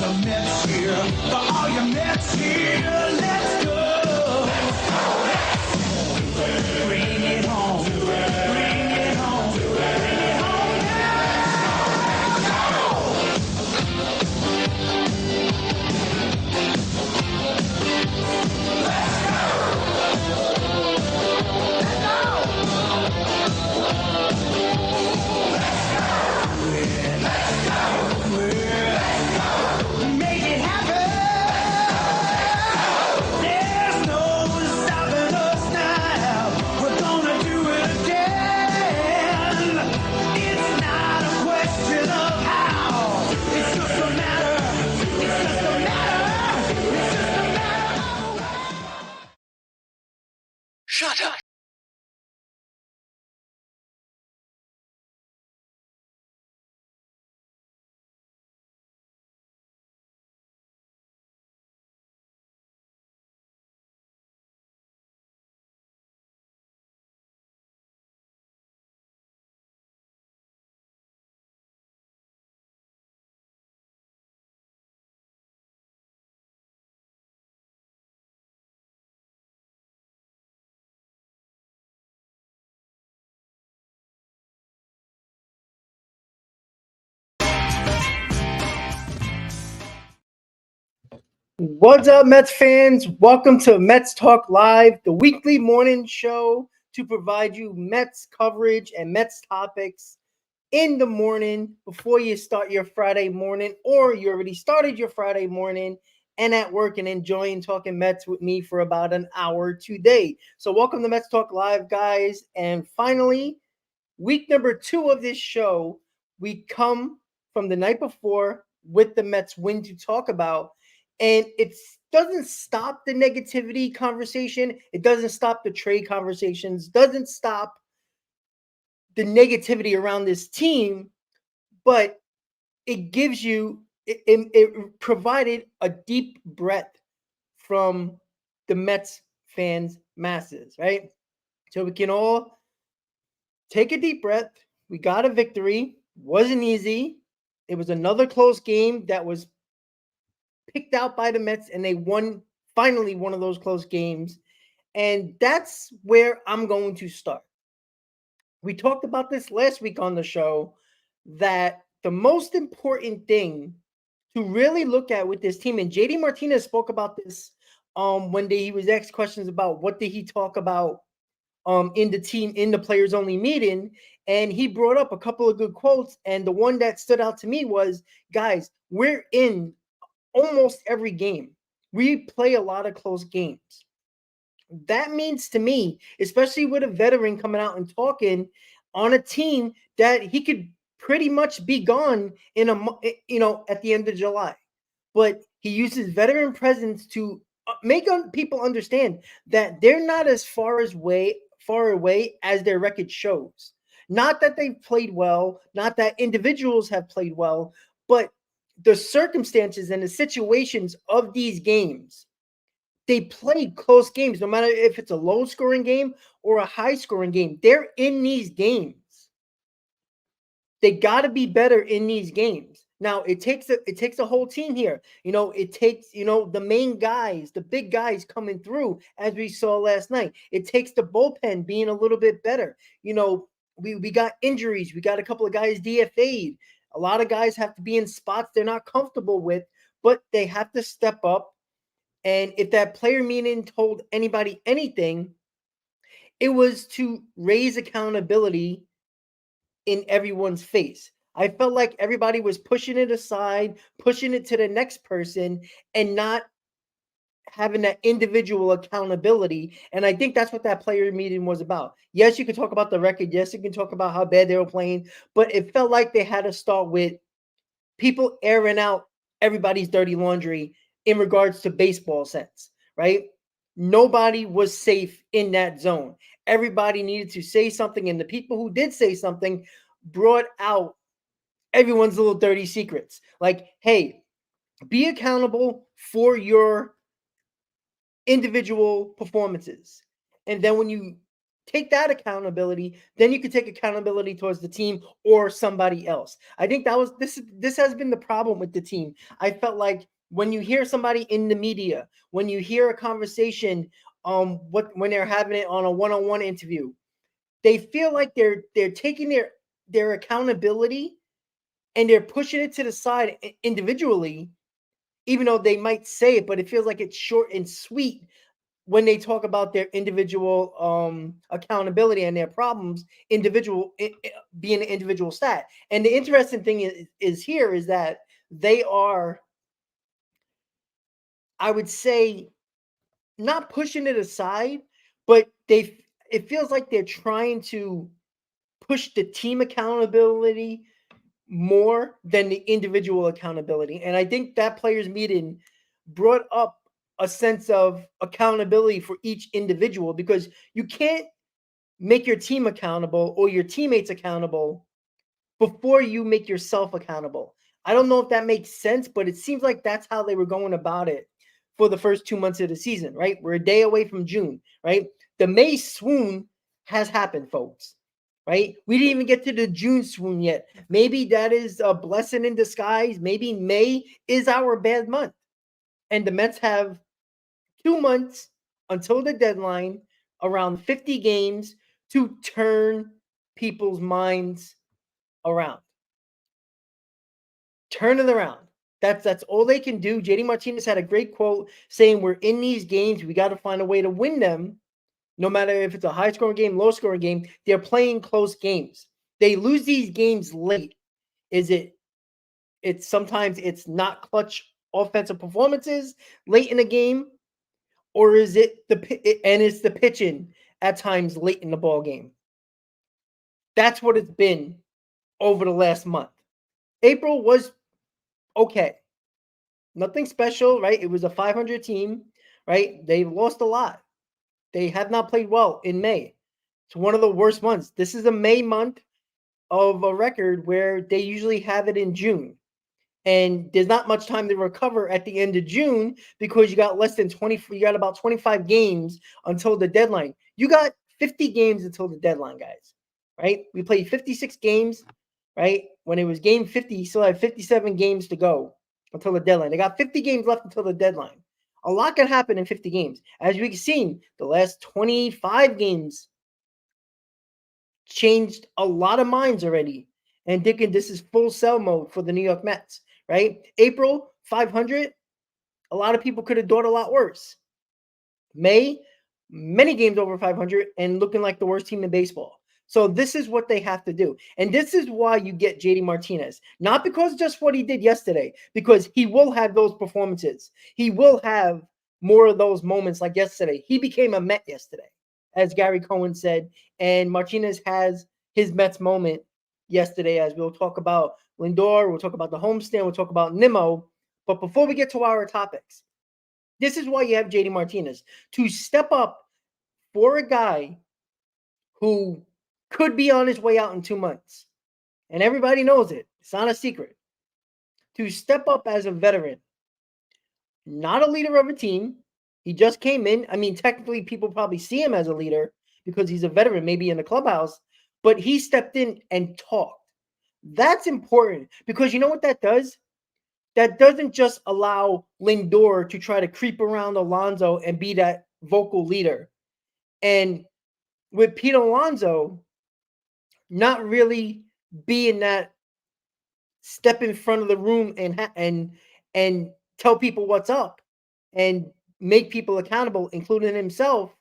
a Mets here. For all your Mets here, let's go. Bring it home. Bring it home. Bring it home Make it happen. There's no stopping us now. We're gonna do it again. It's not a question of how. It's just a matter. It's just a matter. It's just a matter of when. Shut up. What's up, Mets fans? Welcome to Mets Talk Live, the weekly morning show to provide you Mets coverage and Mets topics in the morning before you start your Friday morning, or you already started your Friday morning and at work and enjoying talking Mets with me for about an hour today. So welcome to Mets Talk Live, guys. And finally, week number 2 of this show, we come from the night before with the Mets win to talk about. And it doesn't stop the negativity conversation. It doesn't stop the trade conversations. Doesn't stop the negativity around this team. But it gives you, it provided a deep breath from the Mets fans, masses, right? So we can all take a deep breath. We got a victory. Wasn't easy. It was another close game that was picked out by the Mets, and they won, finally one of those close games. And that's where I'm going to start. We talked about this last week on the show, that the most important thing to really look at with this team, and JD Martinez spoke about this when he was asked questions about what did he talk about in the players only meeting, and he brought up a couple of good quotes, and the one that stood out to me was, guys, we're in almost every game. We play a lot of close games. That means to me, especially with a veteran coming out and talking on a team, that he could pretty much be gone in at the end of July. But he uses veteran presence to make people understand that they're not as far away as their record shows. Not that they've played well, not that individuals have played well, but the circumstances and the situations of these games, they play close games, no matter if it's a low-scoring game or a high-scoring game. They're in these games. They got to be better in these games. Now, it takes a whole team here. It takes, the main guys, the big guys coming through, as we saw last night. It takes the bullpen being a little bit better. We got injuries. We got a couple of guys DFA'd. A lot of guys have to be in spots they're not comfortable with, but they have to step up. And if that player meeting told anybody anything, it was to raise accountability in everyone's face. I felt like everybody was pushing it aside, pushing it to the next person, and not having that individual accountability. And I think that's what that player meeting was about. Yes, you can talk about the record. Yes, you can talk about how bad they were playing, but it felt like they had to start with people airing out everybody's dirty laundry in regards to baseball sense, right? Nobody was safe in that zone. Everybody needed to say something, and the people who did say something brought out everyone's little dirty secrets. Like, hey, be accountable for your individual performances. And then when you Take that accountability, then you can take accountability towards the team or somebody else. I think that was this has been the problem with the team. I felt like when you hear somebody in the media, when you hear a conversation, when they're having it on a one-on-one interview, they feel like they're taking their accountability and they're pushing it to the side individually, even though they might say it, but it feels like it's short and sweet when they talk about their individual accountability and their problems, being an individual stat. And the interesting thing is here is that they are, I would say, not pushing it aside, but it feels like they're trying to push the team accountability more than the individual accountability. And I think that players meeting brought up a sense of accountability for each individual, because you can't make your team accountable or your teammates accountable before you make yourself accountable. I don't know if that makes sense, but it seems like that's how they were going about it for the first 2 months of the season, right? We're a day away from June, right? The May swoon has happened, folks, right? We didn't even get to the June swoon yet. Maybe that is a blessing in disguise. Maybe May is our bad month. And the Mets have 2 months until the deadline, around 50 games to turn people's minds around. Turn it around. That's all they can do. JD Martinez had a great quote saying, we're in these games. We got to find a way to win them. No matter if it's a high-scoring game, low-scoring game, they're playing close games. They lose these games late. It's sometimes it's not clutch offensive performances late in the game, or is it it's the pitching at times late in the ball game? That's what it's been over the last month. April was okay. Nothing special, right? It was a 500 team, right? They lost a lot. They have not played well in May. It's one of the worst months. This is a May month of a record where they usually have it in June. And there's not much time to recover at the end of June because you got you got about 25 games until the deadline. You got 50 games until the deadline, guys, right? We played 56 games, right? When it was game 50, you still had 57 games to go until the deadline. They got 50 games left until the deadline. A lot can happen in 50 games. As we've seen, the last 25 games changed a lot of minds already. And thinking this is full sell mode for the New York Mets, right? April, 500. A lot of people could have done a lot worse. May, many games over 500 and looking like the worst team in baseball. So this is what they have to do. And this is why you get JD Martinez. Not because just what he did yesterday, because he will have those performances. He will have more of those moments like yesterday. He became a Met yesterday, as Gary Cohen said. And Martinez has his Mets moment yesterday, as we'll talk about Lindor, we'll talk about the homestand, we'll talk about Nimmo. But before we get to our topics, this is why you have JD Martinez, to step up for a guy who could be on his way out in 2 months. And everybody knows it. It's not a secret. To step up as a veteran, not a leader of a team. He just came in. I mean, technically, people probably see him as a leader because he's a veteran, maybe in the clubhouse, but he stepped in and talked. That's important because you know what that does? That doesn't just allow Lindor to try to creep around Alonso and be that vocal leader. And with Pete Alonso not really being that step in front of the room and tell people what's up and make people accountable, including himself,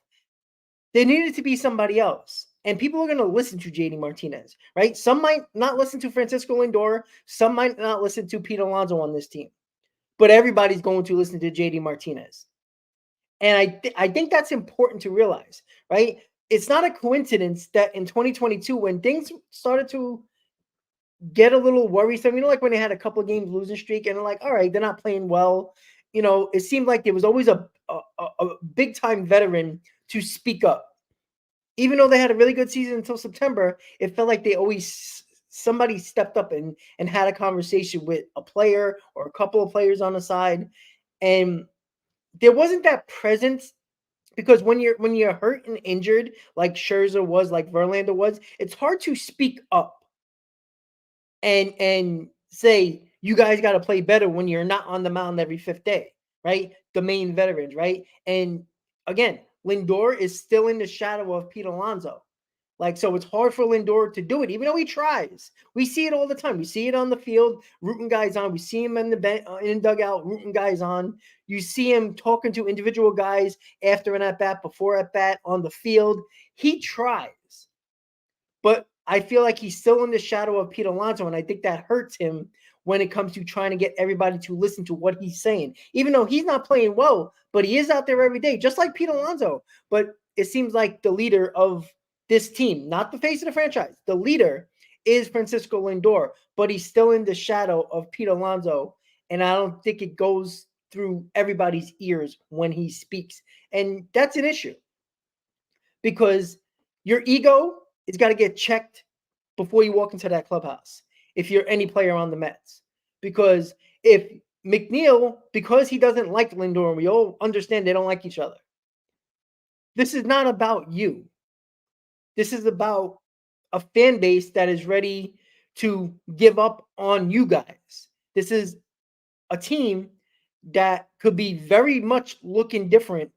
there needed to be somebody else. And people are going to listen to JD Martinez, right? Some might not listen to Francisco Lindor. Some might not listen to Pete Alonso on this team. But everybody's going to listen to JD Martinez. And I think that's important to realize, right? It's not a coincidence that in 2022, when things started to get a little worrisome, like when they had a couple of games losing streak and they're like, all right, they're not playing well. It seemed like there was always a big time veteran to speak up. Even though they had a really good season until September, it felt like somebody stepped up and had a conversation with a player or a couple of players on the side. And there wasn't that presence Because when you're hurt and injured, like Scherzer was, like Verlander was, it's hard to speak up and say you guys got to play better when you're not on the mound every fifth day, right? The main veterans, right? And again, Lindor is still in the shadow of Pete Alonso. Like, so it's hard for Lindor to do it, even though he tries. We see it all the time. We see it on the field, rooting guys on. We see him in the dugout, rooting guys on. You see him talking to individual guys after an at bat, before at bat, on the field. He tries, but I feel like he's still in the shadow of Pete Alonso, and I think that hurts him when it comes to trying to get everybody to listen to what he's saying. Even though he's not playing well, but he is out there every day, just like Pete Alonso. But it seems like the leader of this team, not the face of the franchise, the leader is Francisco Lindor, but he's still in the shadow of Pete Alonso, and I don't think it goes through everybody's ears when he speaks. And that's an issue because your ego it's got to get checked before you walk into that clubhouse if you're any player on the Mets. Because if McNeil, because he doesn't like Lindor, and we all understand they don't like each other, this is not about you. This is about a fan base that is ready to give up on you guys. This is a team that could be very much looking different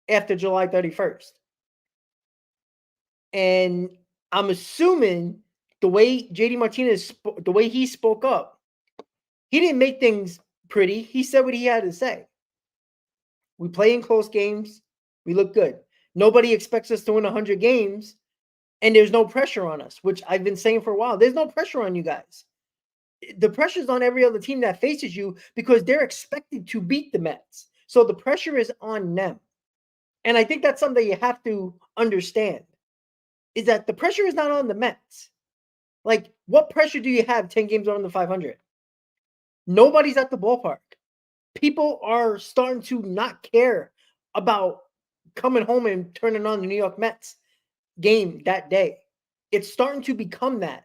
after July 31st. And I'm assuming the way JD Martinez, the way he spoke up, he didn't make things pretty. He said what he had to say. We play in close games. We look good. Nobody expects us to win 100 games, and there's no pressure on us, which I've been saying for a while. There's no pressure on you guys. The pressure's on every other team that faces you because they're expected to beat the Mets. So the pressure is on them. And I think that's something that you have to understand, is that the pressure is not on the Mets. Like, what pressure do you have 10 games under 500? Nobody's at the ballpark. People are starting to not care about coming home and turning on the New York Mets game that day. It's starting to become that.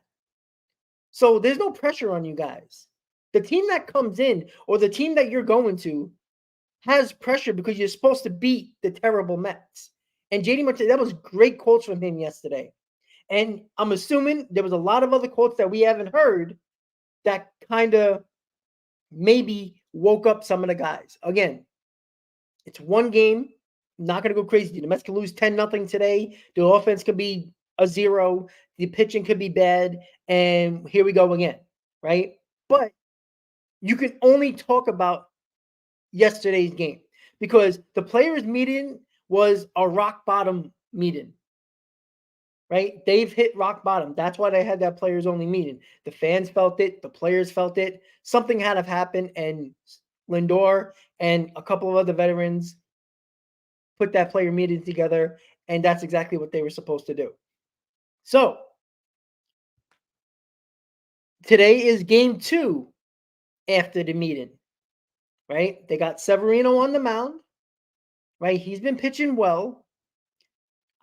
So there's no pressure on you guys. The team that comes in or the team that you're going to has pressure because you're supposed to beat the terrible Mets. And JD Martinez, that was great quotes from him yesterday. And I'm assuming there was a lot of other quotes that we haven't heard that kind of maybe woke up some of the guys. Again, it's one game. Not going to go crazy. The Mets can lose 10-0 today. The offense could be a 0. The pitching could be bad. And here we go again, right? But you can only talk about yesterday's game because the players' meeting was a rock bottom meeting. Right? They've hit rock bottom. That's why they had that players only meeting. The fans felt it. The players felt it. Something had to happen. And Lindor and a couple of other veterans put that player meeting together. And that's exactly what they were supposed to do. So today is game 2 after the meeting. Right? They got Severino on the mound. Right? He's been pitching well.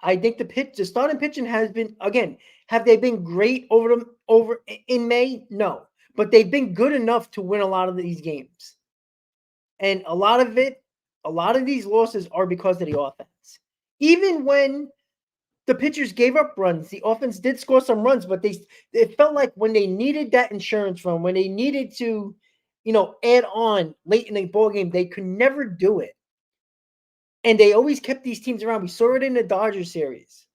I think the starting pitching has been, again, have they been great over in May? No, but they've been good enough to win a lot of these games. And a lot of these losses are because of the offense. Even when the pitchers gave up runs, the offense did score some runs, but it felt like when they needed that insurance run, when they needed to, add on late in the ball game, they could never do it. And they always kept these teams around. We saw it in the Dodgers series.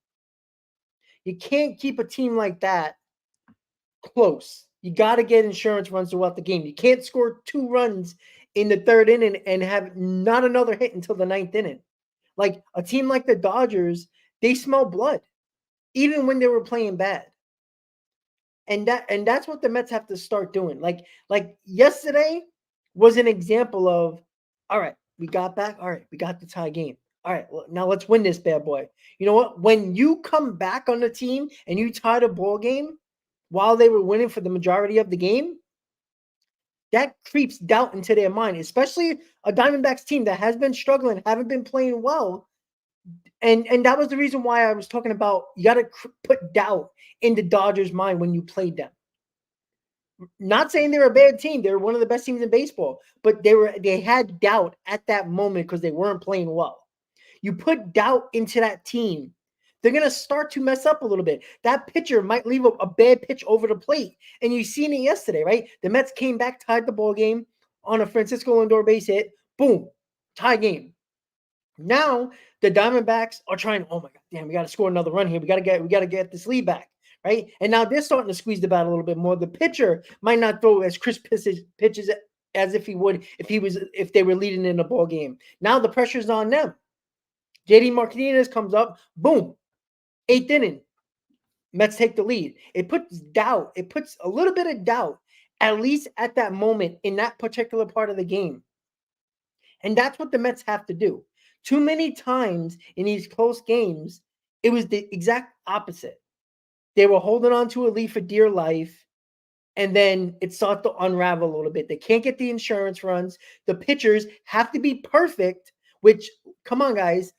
You can't keep a team like that close. You got to get insurance runs throughout the game. You can't score 2 runs in the 3rd inning and have not another hit until the 9th inning. Like a team like the Dodgers, they smell blood, even when they were playing bad. And that's what the Mets have to start doing. Like yesterday was an example of, all right, we got back. All right, we got the tie game. All right, well, now let's win this bad boy. You know what? When you come back on the team and you tie the ball game while they were winning for the majority of the game, that creeps doubt into their mind, especially a Diamondbacks team that has been struggling, haven't been playing well. And that was the reason why I was talking about you got to put doubt in the Dodgers' mind when you played them. Not saying they're a bad team. They're one of the best teams in baseball, but they had doubt at that moment because they weren't playing well. You put doubt into that team. They're going to start to mess up a little bit. That pitcher might leave a bad pitch over the plate. And you seen it yesterday, right? The Mets came back, tied the ball game on a Francisco Lindor base hit. Boom, tie game. Now the Diamondbacks are trying, oh my God, damn, we got to score another run here. We got to get this lead back, right? And now they're starting to squeeze the bat a little bit more. The pitcher might not throw as crisp pitches as if he would if they were leading in the ball game. Now the pressure's on them. JD Martinez comes up, boom, 8th inning. Mets take the lead. It puts doubt. It puts a little bit of doubt, at least at that moment in that particular part of the game. And that's what the Mets have to do. Too many times in these close games, it was the exact opposite. They were holding on to a lead for dear life, and then it started to unravel a little bit. They can't get the insurance runs. The pitchers have to be perfect, which, come on, guys.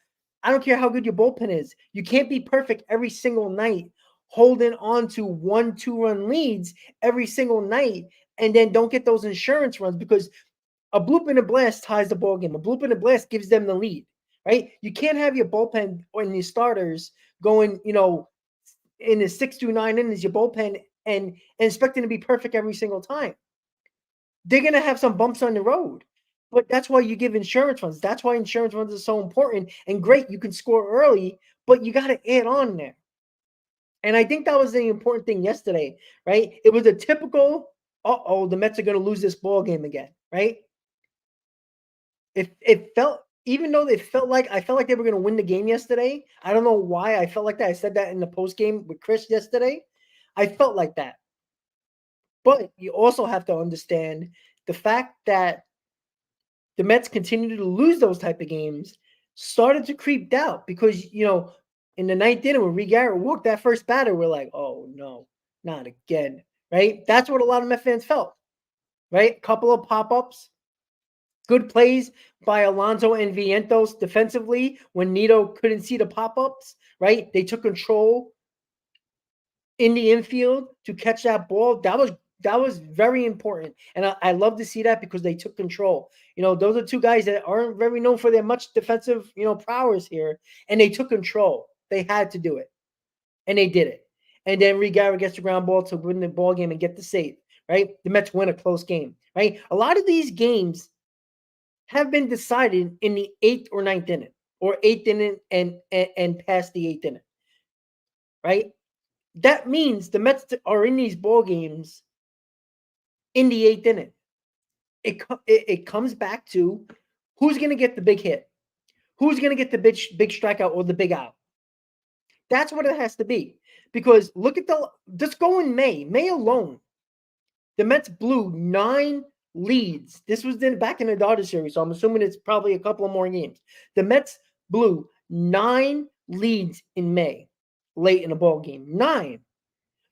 I don't care how good your bullpen is. You can't be perfect every single night, holding on to 1-2 run leads every single night, and then don't get those insurance runs because a bloop and a blast ties the ball game. A bloop and a blast gives them the lead, right? You can't have your bullpen or your starters going, in the 6 to 9 innings, your bullpen and expecting to be perfect every single time. They're going to have some bumps on the road. But that's why you give insurance runs. That's why insurance runs are so important. And great, you can score early, but you got to add on there. And I think that was the important thing yesterday, right? It was a typical, the Mets are going to lose this ball game again, right? It felt, even though I felt like they were going to win the game yesterday. I don't know why I felt like that. I said that in the post game with Chris yesterday. I felt like that. But you also have to understand the fact that the Mets continue to lose those type of games started to creep doubt because, in the 9th inning when Reed Garrett walked that first batter, we're like, oh no, not again, right? That's what a lot of Met fans felt, right? Couple of pop-ups, good plays by Alonso and Vientos defensively when Nito couldn't see the pop-ups, right? They took control in the infield to catch that ball. That was very important. And I love to see that because they took control. Those are two guys that aren't very known for their much defensive, prowess here. And they took control. They had to do it. And they did it. And then Reed Garrett gets the ground ball to win the ball game and get the save, right? The Mets win a close game, right? A lot of these games have been decided in the 8th or 9th inning or 8th inning and past the 8th inning, right? That means the Mets are in these ball games in the 8th inning. It comes back to who's going to get the big hit, who's going to get the big strikeout or the big out. That's what it has to be. Because look at just go in May alone, the Mets blew 9 leads. This was back in the Dodgers series, so I'm assuming it's probably a couple of more games. The Mets blew 9 leads in May, late in the ball game. 9.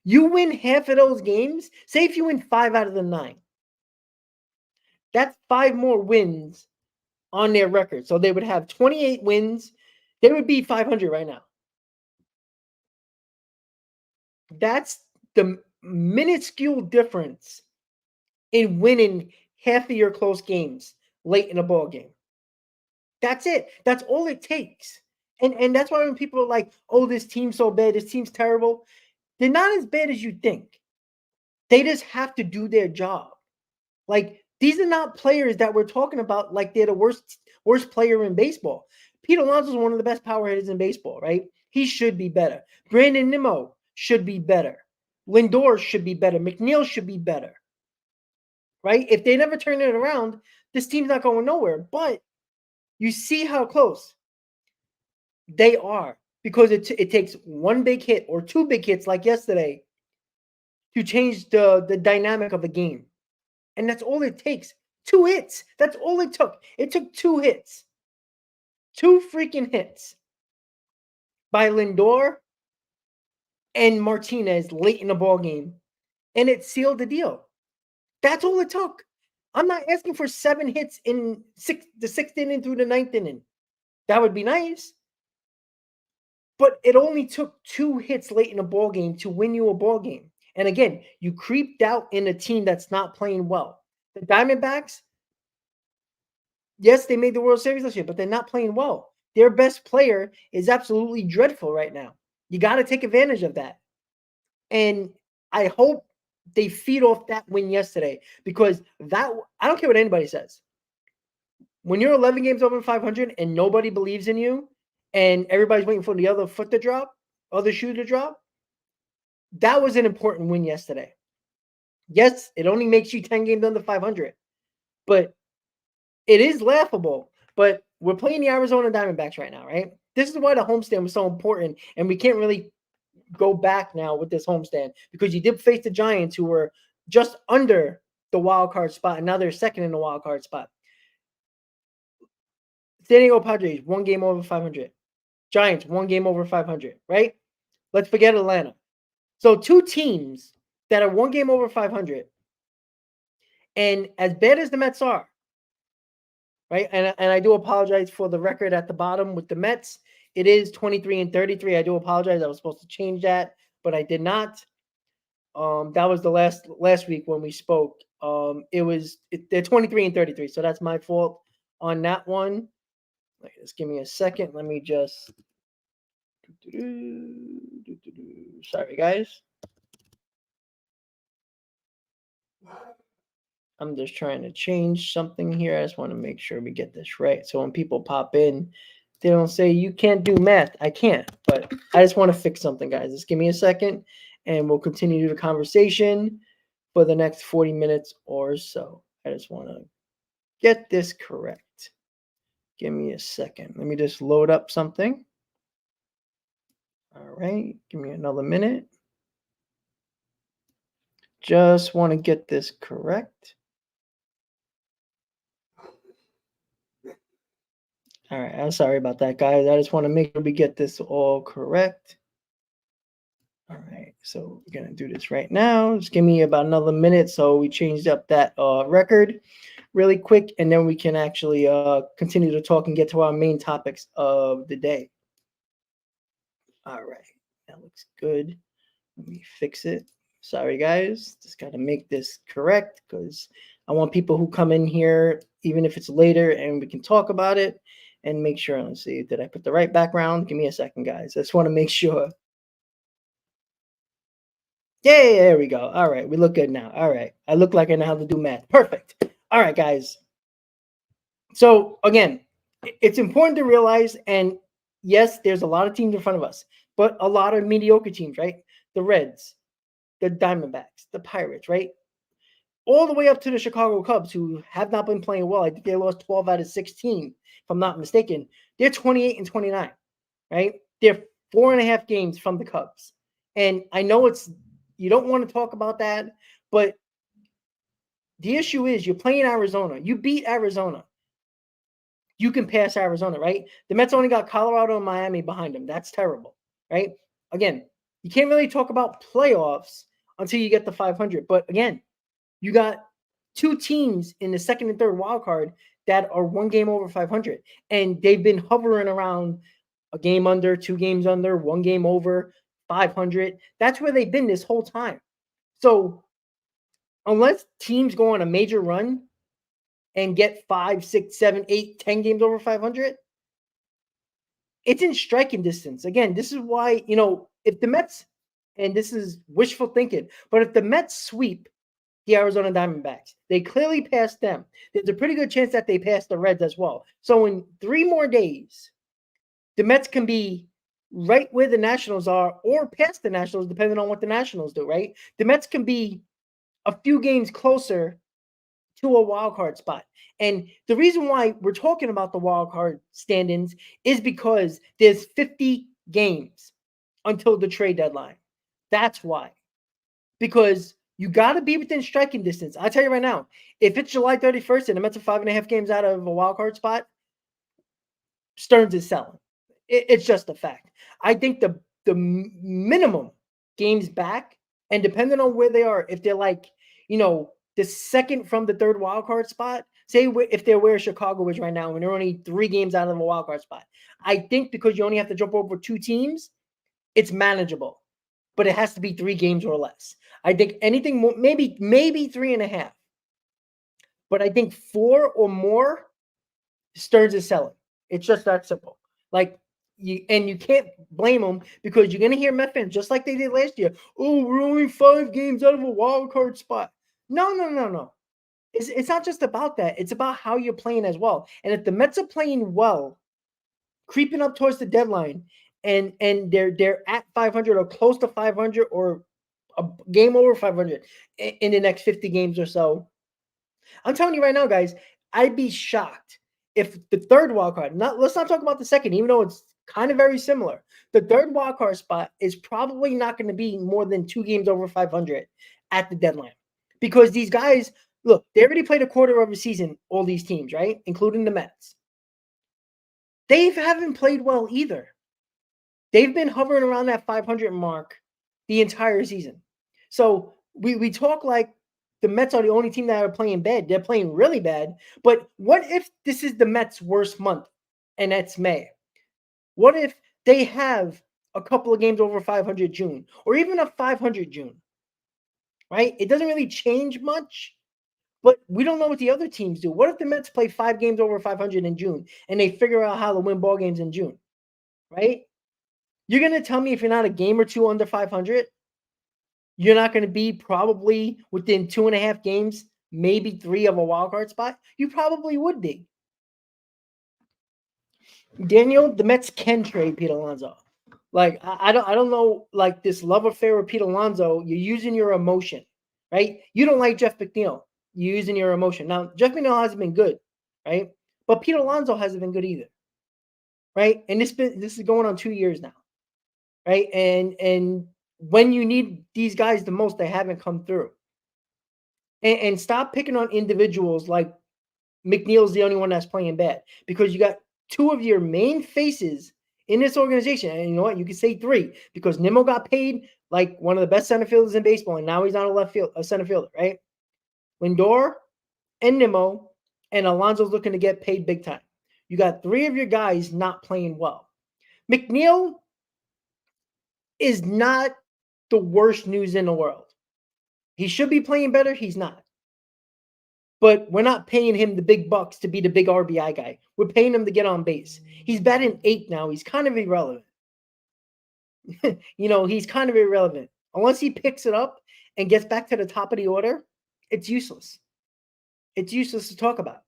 You win half of those games. Say if you win 5 out of the 9. That's 5 more wins on their record. So they would have 28 wins. They would be 500 right now. That's the minuscule difference in winning half of your close games late in a ball game. That's it. That's all it takes. And that's why when people are like, oh, this team's so bad, this team's terrible, they're not as bad as you think. They just have to do their job. Like, these are not players that we're talking about like they're the worst player in baseball. Pete Alonso is one of the best power hitters in baseball, right? He should be better. Brandon Nimmo should be better. Lindor should be better. McNeil should be better, right? If they never turn it around, this team's not going nowhere. But you see how close they are because it takes one big hit or 2 big hits like yesterday to change the dynamic of a game. And that's all it takes. 2 hits. That's all it took. It took 2 hits. 2 freaking hits by Lindor and Martinez late in the ball game. And it sealed the deal. That's all it took. I'm not asking for 7 hits in the 6th inning through the 9th inning. That would be nice. But it only took 2 hits late in a ball game to win you a ball game. And again, you creeped out in a team that's not playing well. The Diamondbacks, yes, they made the World Series last year, but they're not playing well. their best player is absolutely dreadful right now. You got to take advantage of that. And I hope they feed off that win yesterday, because that, I don't care what anybody says. When you're 11 games over 500 and nobody believes in you and everybody's waiting for the other foot to drop, other shoe to drop, that was an important win yesterday. Yes, it only makes you 10 games under 500, but it is laughable. But we're playing the Arizona Diamondbacks right now, right? This is why the homestand was so important, and we can't really go back now with this homestand, because you did face the Giants, who were just under the wild card spot, and now they're second in the wild card spot. San Diego Padres, 1 game over 500. Giants, 1 game over 500, right? Let's forget Atlanta. So 2 teams that are 1 game over 500. And as bad as the Mets are, right? And I do apologize for the record at the bottom with the Mets. It is 23-33. I do apologize. I was supposed to change that, but I did not. That was the last week when we spoke. They're 23-33, so that's my fault on that one. Just give me a second. Let me just. Sorry, guys. I'm just trying to change something here. I just want to make sure we get this right. So when people pop in, they don't say, you can't do math. I can't, but I just want to fix something, guys. Just give me a second, and we'll continue the conversation for the next 40 minutes or so. I just want to get this correct. Give me a second. Let me just load up something. All right. Give me another minute. Just want to get this correct. All right, I'm sorry about that, guys. I just want to make sure we get this all correct. All right, so we're gonna do this right now. Just give me about another minute, so we changed up that record really quick, and then we can actually continue to talk and get to our main topics of the day. All right, that looks good. Let me fix it. Sorry, guys. Just got to make this correct, because I want people who come in here, even if it's later, and we can talk about it and make sure. Let's see, did I put the right background? Give me a second, guys. I just want to make sure. Yeah, there we go. All right, we look good now. All right, I look like I know how to do math. Perfect. All right, guys. So again, it's important to realize, and yes, there's a lot of teams in front of us, but a lot of mediocre teams, right? The Reds, the Diamondbacks, the Pirates, right? All the way up to the Chicago Cubs, who have not been playing well. I think they lost 12 out of 16, if I'm not mistaken. They're 28-29, right? They're 4.5 games from the Cubs. And I know you don't want to talk about that, but the issue is you're playing Arizona. You beat Arizona. You can pass Arizona, right? The Mets only got Colorado and Miami behind them. That's terrible, right? Again, you can't really talk about playoffs until you get the 500. But again, you got 2 teams in the second and third wild card that are 1 game over 500, and they've been hovering around a game under, 2 games under, 1 game over 500. That's where they've been this whole time. So unless teams go on a major run and get 5, 6, 7, 8, 10 games over 500, it's in striking distance. Again, this is why, if the Mets, and this is wishful thinking, but if the Mets sweep the Arizona Diamondbacks, they clearly passed them. There's a pretty good chance that they pass the Reds as well. So in 3 more days, the Mets can be right where the Nationals are, or past the Nationals, depending on what the Nationals do, right? The Mets can be a few games closer to a wild card spot. And the reason why we're talking about the wild card stand-ins is because there's 50 games until the trade deadline. That's why. Because you got to be within striking distance. I tell you right now, if it's July 31st and the Mets are 5.5 games out of a wild card spot, Stearns is selling. It's just a fact. I think the minimum games back, and depending on where they are, if they're like, the second from the third wild card spot, say if they're where Chicago is right now and they're only 3 games out of a wild card spot, I think because you only have to jump over 2 teams, it's manageable. But it has to be 3 games or less. I think anything more, maybe 3.5. But I think 4 or more, Stearns is selling. It's just that simple. Like you can't blame them because you're gonna hear Met fans just like they did last year. Oh, we're only 5 games out of a wild card spot. No. It's not just about that. It's about how you're playing as well. And if the Mets are playing well, creeping up towards the deadline, and they're at 500 or close to 500 or a game over 500 in the next 50 games or so, I'm telling you right now, guys, I'd be shocked if the third wild card, let's not talk about the second, even though it's kind of very similar. The third wild card spot is probably not going to be more than 2 games over 500 at the deadline. Because these guys, look, they already played a quarter of a season, all these teams, right? Including the Mets. They haven't played well either. They've been hovering around that 500 mark the entire season. So we talk like the Mets are the only team that are playing bad. They're playing really bad. But what if this is the Mets' worst month, and that's May? What if they have a couple of games over 500 June, or even a 500 June? Right? It doesn't really change much, but we don't know what the other teams do. What if the Mets play 5 games over 500 in June, and they figure out how to win ball games in June? Right? You're going to tell me if you're not a game or two under 500, you're not going to be probably within 2.5 games, maybe 3 of a wild card spot? You probably would be. Daniel, the Mets can trade Pete Alonso. Like, I don't know, like this love affair with Pete Alonso, you're using your emotion, right? You don't like Jeff McNeil. You're using your emotion. Now, Jeff McNeil hasn't been good, right? But Pete Alonso hasn't been good either, right? And this is going on 2 years now, right? And when you need these guys the most, they haven't come through. And stop picking on individuals like McNeil's the only one that's playing bad, because you got 2 of your main faces in this organization. And you know what? You can say 3 because Nimmo got paid like one of the best center fielders in baseball, and now he's not a center fielder, right? Lindor and Nimmo, and Alonso's looking to get paid big time. You got 3 of your guys not playing well. McNeil is not the worst news in the world. He should be playing better. He's not. But we're not paying him the big bucks to be the big RBI guy. We're paying him to get on base. He's batting 8 now. He's kind of irrelevant. He's kind of irrelevant. Unless he picks it up and gets back to the top of the order, it's useless. It's useless to talk about.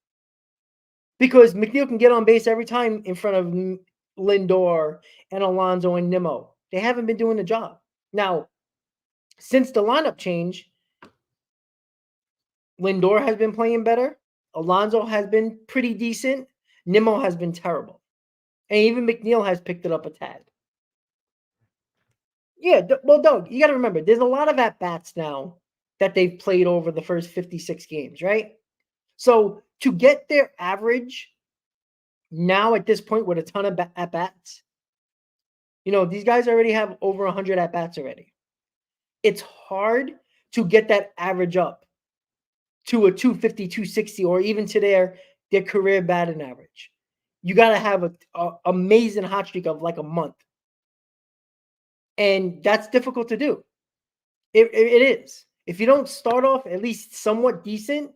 Because McNeil can get on base every time in front of Lindor and Alonso and Nimmo. They haven't been doing the job. Now, since the lineup change, Lindor has been playing better. Alonso has been pretty decent. Nimmo has been terrible. And even McNeil has picked it up a tad. Yeah, well, Doug, you got to remember, there's a lot of at-bats now that they've played over the first 56 games, right? So to get their average now at this point with a ton of at-bats, these guys already have over 100 at-bats already. It's hard to get that average up to a 250, 260, or even to their career batting average. You got to have an amazing hot streak of like a month. And that's difficult to do. It is. If you don't start off at least somewhat decent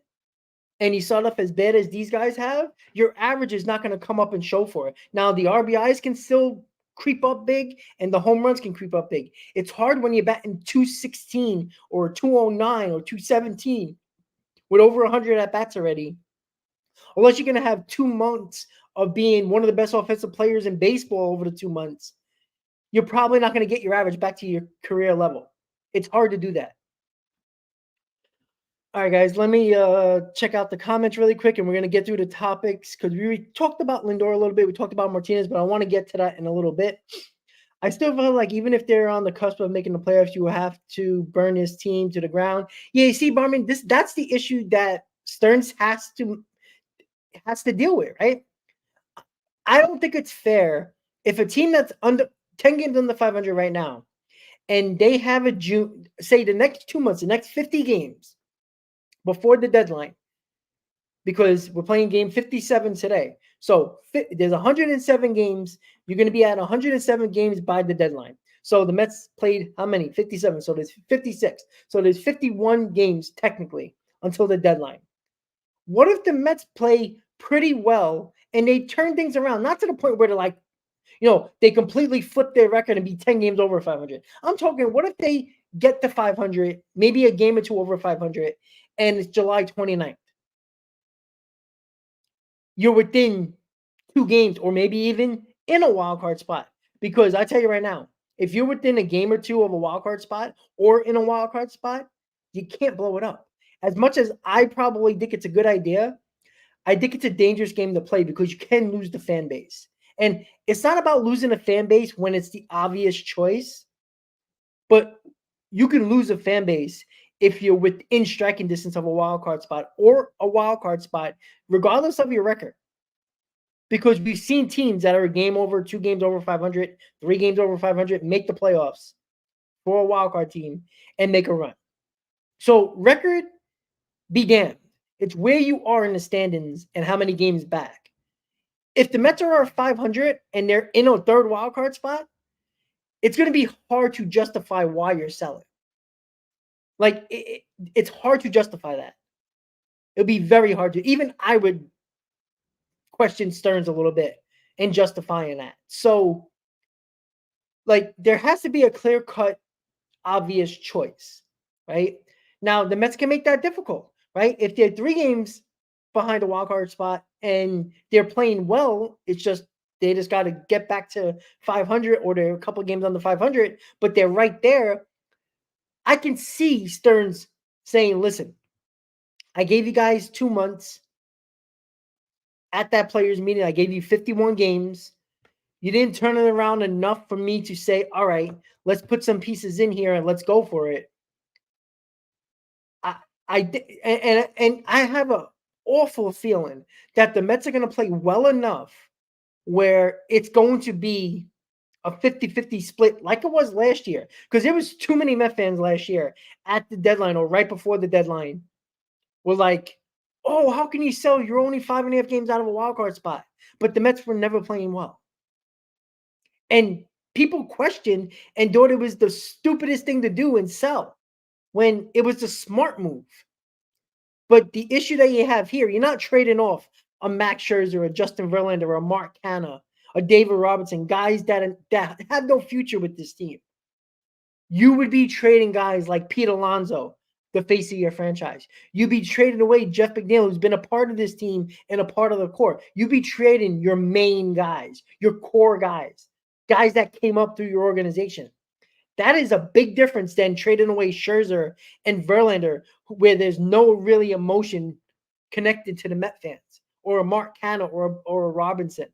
and you start off as bad as these guys have, your average is not going to come up and show for it. Now, the RBIs can still creep up big and the home runs can creep up big. It's hard when you're batting 216 or 209 or 217 with over 100 at-bats already, unless you're going to have 2 months of being one of the best offensive players in baseball over the 2 months. You're probably not going to get your average back to your career level. It's hard to do that. All right, guys, let me check out the comments really quick, and we're going to get through the topics because we talked about Lindor a little bit. We talked about Martinez, but I want to get to that in a little bit. I still feel like even if they're on the cusp of making the playoffs, you have to burn his team to the ground. Yeah, you see, Barman, that's the issue that Stearns has to deal with, right? I don't think it's fair if a team that's under 10 games under 500 right now, and they have a June, say the next 2 months, the next 50 games before the deadline, because we're playing game 57 today. So there's 107 games. You're going to be at 107 games by the deadline. So the Mets played how many? 57. So there's 56. So there's 51 games technically until the deadline. What if the Mets play pretty well and they turn things around? Not to the point where they're like they completely flip their record and be 10 games over 500. I'm talking, what if they get to 500, maybe a game or two over 500, and it's July 29th? You're within 2 games or maybe even in a wild card spot. Because I tell you right now, if you're within a game or two of a wild card spot or in a wild card spot, you can't blow it up. As much as I probably think it's a good idea, I think it's a dangerous game to play because you can lose the fan base. And it's not about losing a fan base when it's the obvious choice, but you can lose a fan base if you're within striking distance of a wild card spot or a wild card spot, regardless of your record. Because we've seen teams that are a game over, 2 games over 500, 3 games over 500, make the playoffs for a wild card team and make a run. So record be damned. It's where you are in the standings and how many games back. If the Mets are 500 and they're in a third wild card spot, it's going to be hard to justify why you're selling. Like, it's hard to justify that. It'll be very hard to. Even I would question Stearns a little bit in justifying that. So, like, there has to be a clear-cut, obvious choice, right? Now, the Mets can make that difficult, right? If they're 3 games behind a wild card spot and they're playing well, it's just they just got to get back to 500 or they're a couple games under 500, but they're right there. I can see Stearns saying, listen, I gave you guys 2 months at that players meeting. I gave you 51 games. You didn't turn it around enough for me to say, all right, let's put some pieces in here and let's go for it. And I have an awful feeling that the Mets are going to play well enough where it's going to be a 50-50 split like it was last year. Because there was too many Met fans last year at the deadline or right before the deadline were like, oh, how can you sell? You're only 5.5 games out of a wild card spot. But the Mets were never playing well. And people questioned and thought it was the stupidest thing to do and sell when it was the smart move. But the issue that you have here, you're not trading off a Max Scherzer, a Justin Verlander, or a Mark Canha, a David Robinson, guys that have no future with this team. You would be trading guys like Pete Alonso, the face of your franchise. You'd be trading away Jeff McNeil, who's been a part of this team and a part of the core. You'd be trading your main guys, your core guys that came up through your organization. That is a big difference than trading away Scherzer and Verlander, where there's no really emotion connected to the Met fans, or a Mark Canha or a Robinson.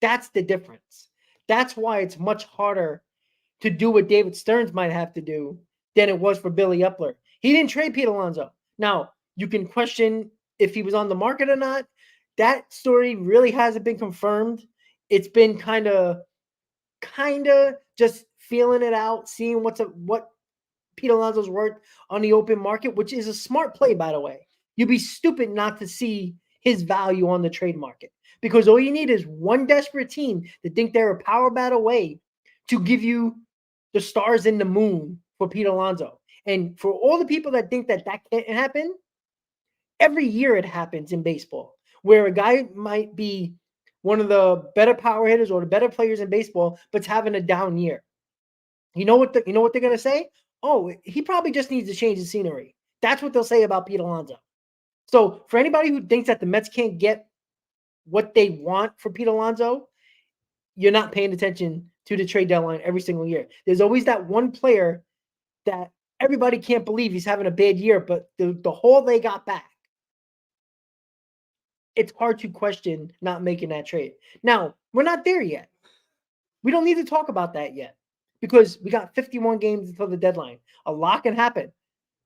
That's the difference. That's why it's much harder to do what David Stearns might have to do than it was for Billy Epler. He didn't trade Pete Alonso. Now, you can question if he was on the market or not. That story really hasn't been confirmed. It's been kind of just feeling it out, seeing what Pete Alonso's worth on the open market, which is a smart play, by the way. You'd be stupid not to see his value on the trade market, because all you need is one desperate team to think they're a power bat away to give you the stars in the moon for Pete Alonso. And for all the people that think that can't happen, every year it happens in baseball, where a guy might be one of the better power hitters or the better players in baseball, but's having a down year. You know what they're going to say? Oh, he probably just needs to change the scenery. That's what they'll say about Pete Alonso. So for anybody who thinks that the Mets can't get what they want for Pete Alonso, you're not paying attention to the trade deadline every single year. There's always that one player that everybody can't believe he's having a bad year, but the haul they got back, it's hard to question not making that trade. Now, we're not there yet. We don't need to talk about that yet because we got 51 games until the deadline. A lot can happen.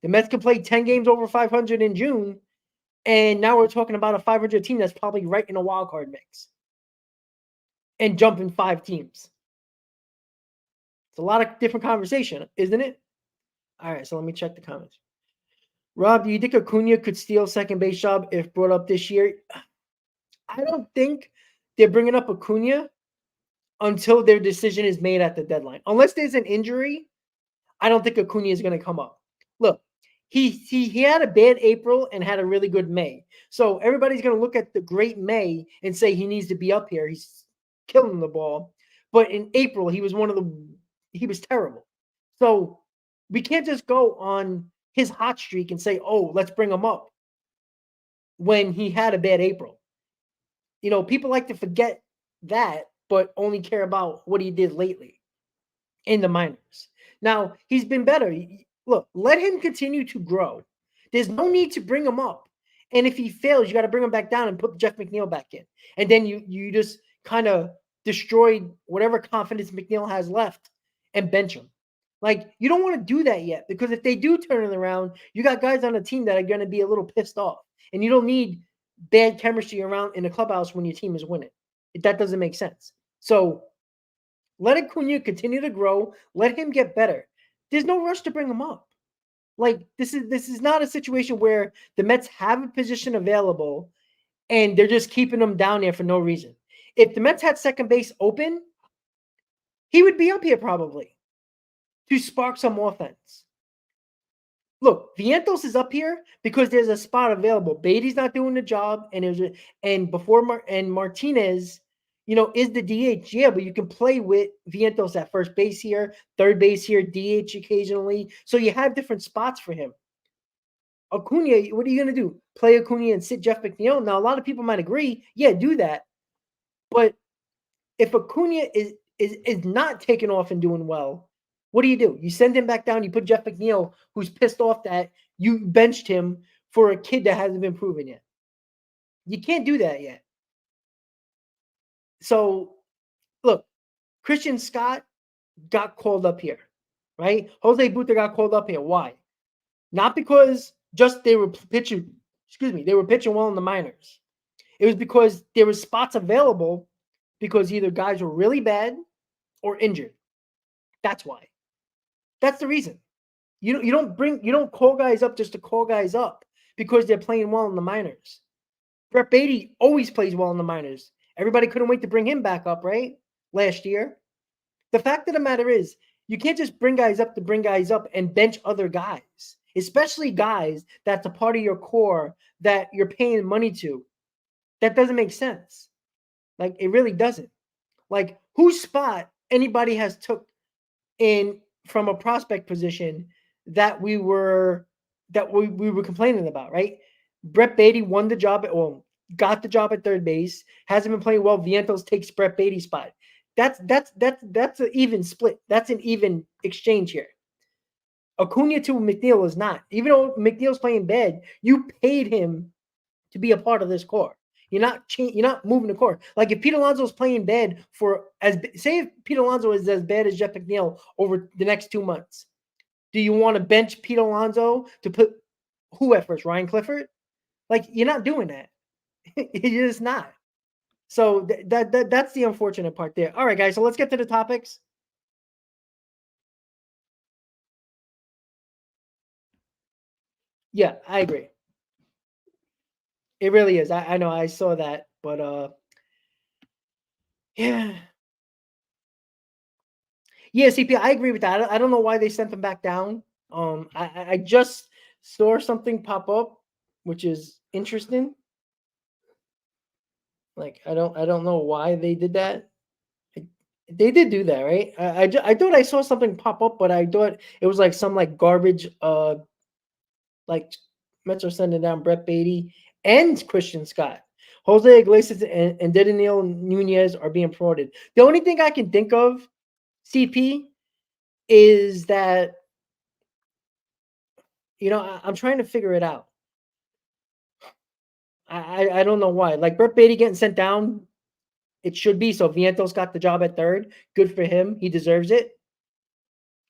The Mets can play 10 games over 500 in June, and now we're talking about a 500 team that's probably right in a wild card mix and jumping 5 teams. It's a lot of different conversation, isn't it? All right, so let me check the comments. Rob, do you think Acuna could steal second base job if brought up this year? I don't think they're bringing up Acuna until their decision is made at the deadline. Unless there's an injury, I don't think Acuna is going to come up. Look, he had a bad April and had a really good May. So everybody's going to look at the great May and say he needs to be up here. He's killing the ball. But in April, he was terrible. So we can't just go on his hot streak and say, oh, let's bring him up when he had a bad April. People like to forget that, but only care about what he did lately in the minors. Now, he's been better. Look, let him continue to grow. There's no need to bring him up. And if he fails, you got to bring him back down and put Jeff McNeil back in. And then you just kind of destroyed whatever confidence McNeil has left and bench him. Like, you don't want to do that yet, because if they do turn it around, you got guys on the team that are going to be a little pissed off. And you don't need bad chemistry around in the clubhouse when your team is winning. That doesn't make sense. So let Acuna continue to grow. Let him get better. There's no rush to bring him up. Like, this is not a situation where the Mets have a position available and they're just keeping him down there for no reason. If the Mets had second base open, he would be up here probably to spark some offense. Look, Vientos is up here because there's a spot available. Beatty's not doing the job, and Martinez, is the DH. Yeah, but you can play with Vientos at first base here, third base here, DH occasionally. So you have different spots for him. Acuna, what are you going to do? Play Acuna and sit Jeff McNeil? Now, a lot of people might agree. Yeah, do that. But if Acuna is not taking off and doing well, what do? You send him back down. You put Jeff McNeil, who's pissed off that you benched him for a kid that hasn't been proven yet. You can't do that yet. So, look, Christian Scott got called up here, right? Jose Buta got called up here. Why? Not because just they were pitching well in the minors. It was because there were spots available because either guys were really bad or injured. That's why. That's the reason. You don't call guys up just to call guys up because they're playing well in the minors. Brett Beatty always plays well in the minors. Everybody couldn't wait to bring him back up, right? Last year. The fact of the matter is, you can't just bring guys up to bring guys up and bench other guys, especially guys that's a part of your core that you're paying money to. That doesn't make sense. Like, it really doesn't. Like, whose spot anybody has took in from a prospect position that we were complaining about, right? Brett Beatty won the job got the job at third base, hasn't been playing well. Vientos takes Brett Beatty's spot. That's an even split. That's an even exchange here. Acuna to McNeil is not. Even though McNeil's playing bad, you paid him to be a part of this core. You're not moving the core. Like, if Pete Alonso's playing bad say if Pete Alonso is as bad as Jeff McNeil over the next 2 months, do you want to bench Pete Alonso to put who at first? Ryan Clifford? Like, you're not doing that. You're just not. So that's the unfortunate part there. All right, guys. So let's get to the topics. Yeah, I agree. It really is. I know. I saw that, but yeah. Yeah, CP, I agree with that. I don't know why they sent them back down. I just saw something pop up, which is interesting. Like, I don't know why they did that. They did do that, right? I thought I saw something pop up, but I thought it was like some like garbage. Like, Mets are sending down Brett Beatty and Christian Scott. Jose Iglesias and Daniel Nunez are being promoted. The only thing I can think of, CP, is that, I'm trying to figure it out. I don't know why. Like, Brett Beatty getting sent down, it should be. So Vientos got the job at third. Good for him. He deserves it.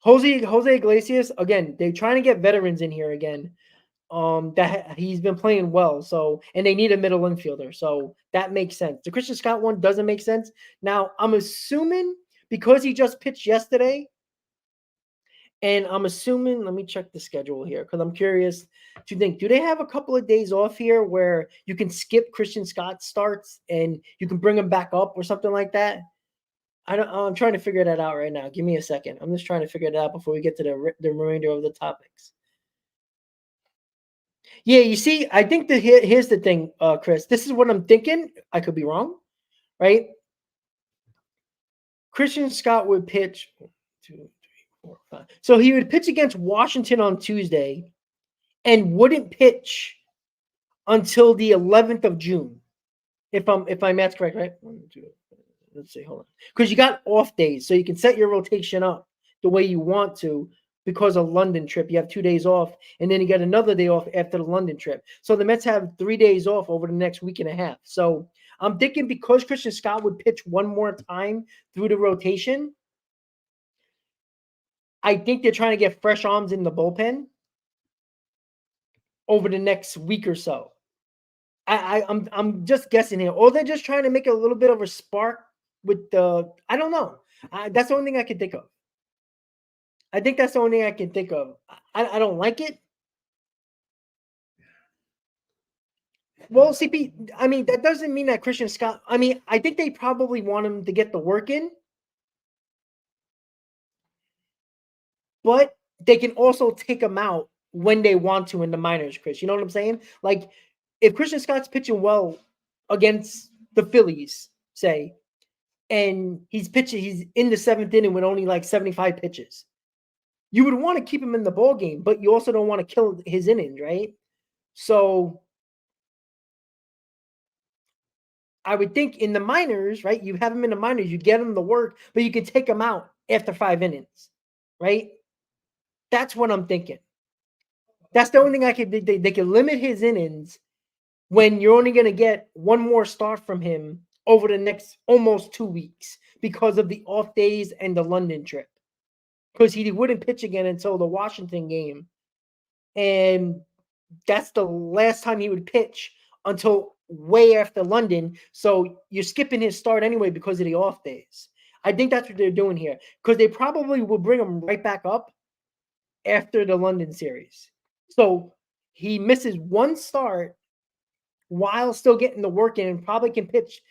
Jose Iglesias, again, they're trying to get veterans in here again. That he's been playing well. So, and they need a middle infielder. So that makes sense. The Christian Scott one doesn't make sense. Now, I'm assuming because he just pitched yesterday, and I'm assuming, let me check the schedule here because I'm curious to think, do they have a couple of days off here where you can skip Christian Scott starts and you can bring him back up or something like that? I'm trying to figure that out right now. Give me a second. I'm just trying to figure it out before we get to the remainder of the topics. Yeah, you see, I think that here's the thing, Chris. This is what I'm thinking. I could be wrong, right? Christian Scott would pitch 1, 2, 3, 4, 5. So he would pitch against Washington on Tuesday and wouldn't pitch until the 11th of June. If my math's correct, right? 1, 2, let's see, hold on. Because you got off days, so you can set your rotation up the way you want to because of London trip. You have 2 days off, and then you get another day off after the London trip. So the Mets have 3 days off over the next week and a half. So I'm thinking because Christian Scott would pitch one more time through the rotation, I think they're trying to get fresh arms in the bullpen over the next week or so. I'm just guessing here, or they're just trying to make a little bit of a spark with the. I don't know. That's the only thing I can think of. I think that's the only thing I can think of. I don't like it. Well, CP, I mean, that doesn't mean that Christian Scott. I mean, I think they probably want him to get the work in, but they can also take him out when they want to in the minors, Chris. You know what I'm saying? Like, if Christian Scott's pitching well against the Phillies, say, and he's in the 7th inning with only like 75 pitches, you would want to keep him in the ball game, but you also don't want to kill his innings, right? So I would think in the minors, right? You have him in the minors, you get him the work, but you can take him out after 5 innings, right? That's what I'm thinking. That's the only thing I could. They can limit his innings when you're only going to get one more start from him over the next almost 2 weeks because of the off days and the London trip. Because he wouldn't pitch again until the Washington game, and that's the last time he would pitch until way after London. So you're skipping his start anyway because of the off days. I think that's what they're doing here because they probably will bring him right back up after the London series. So he misses one start while still getting the work in and probably can pitch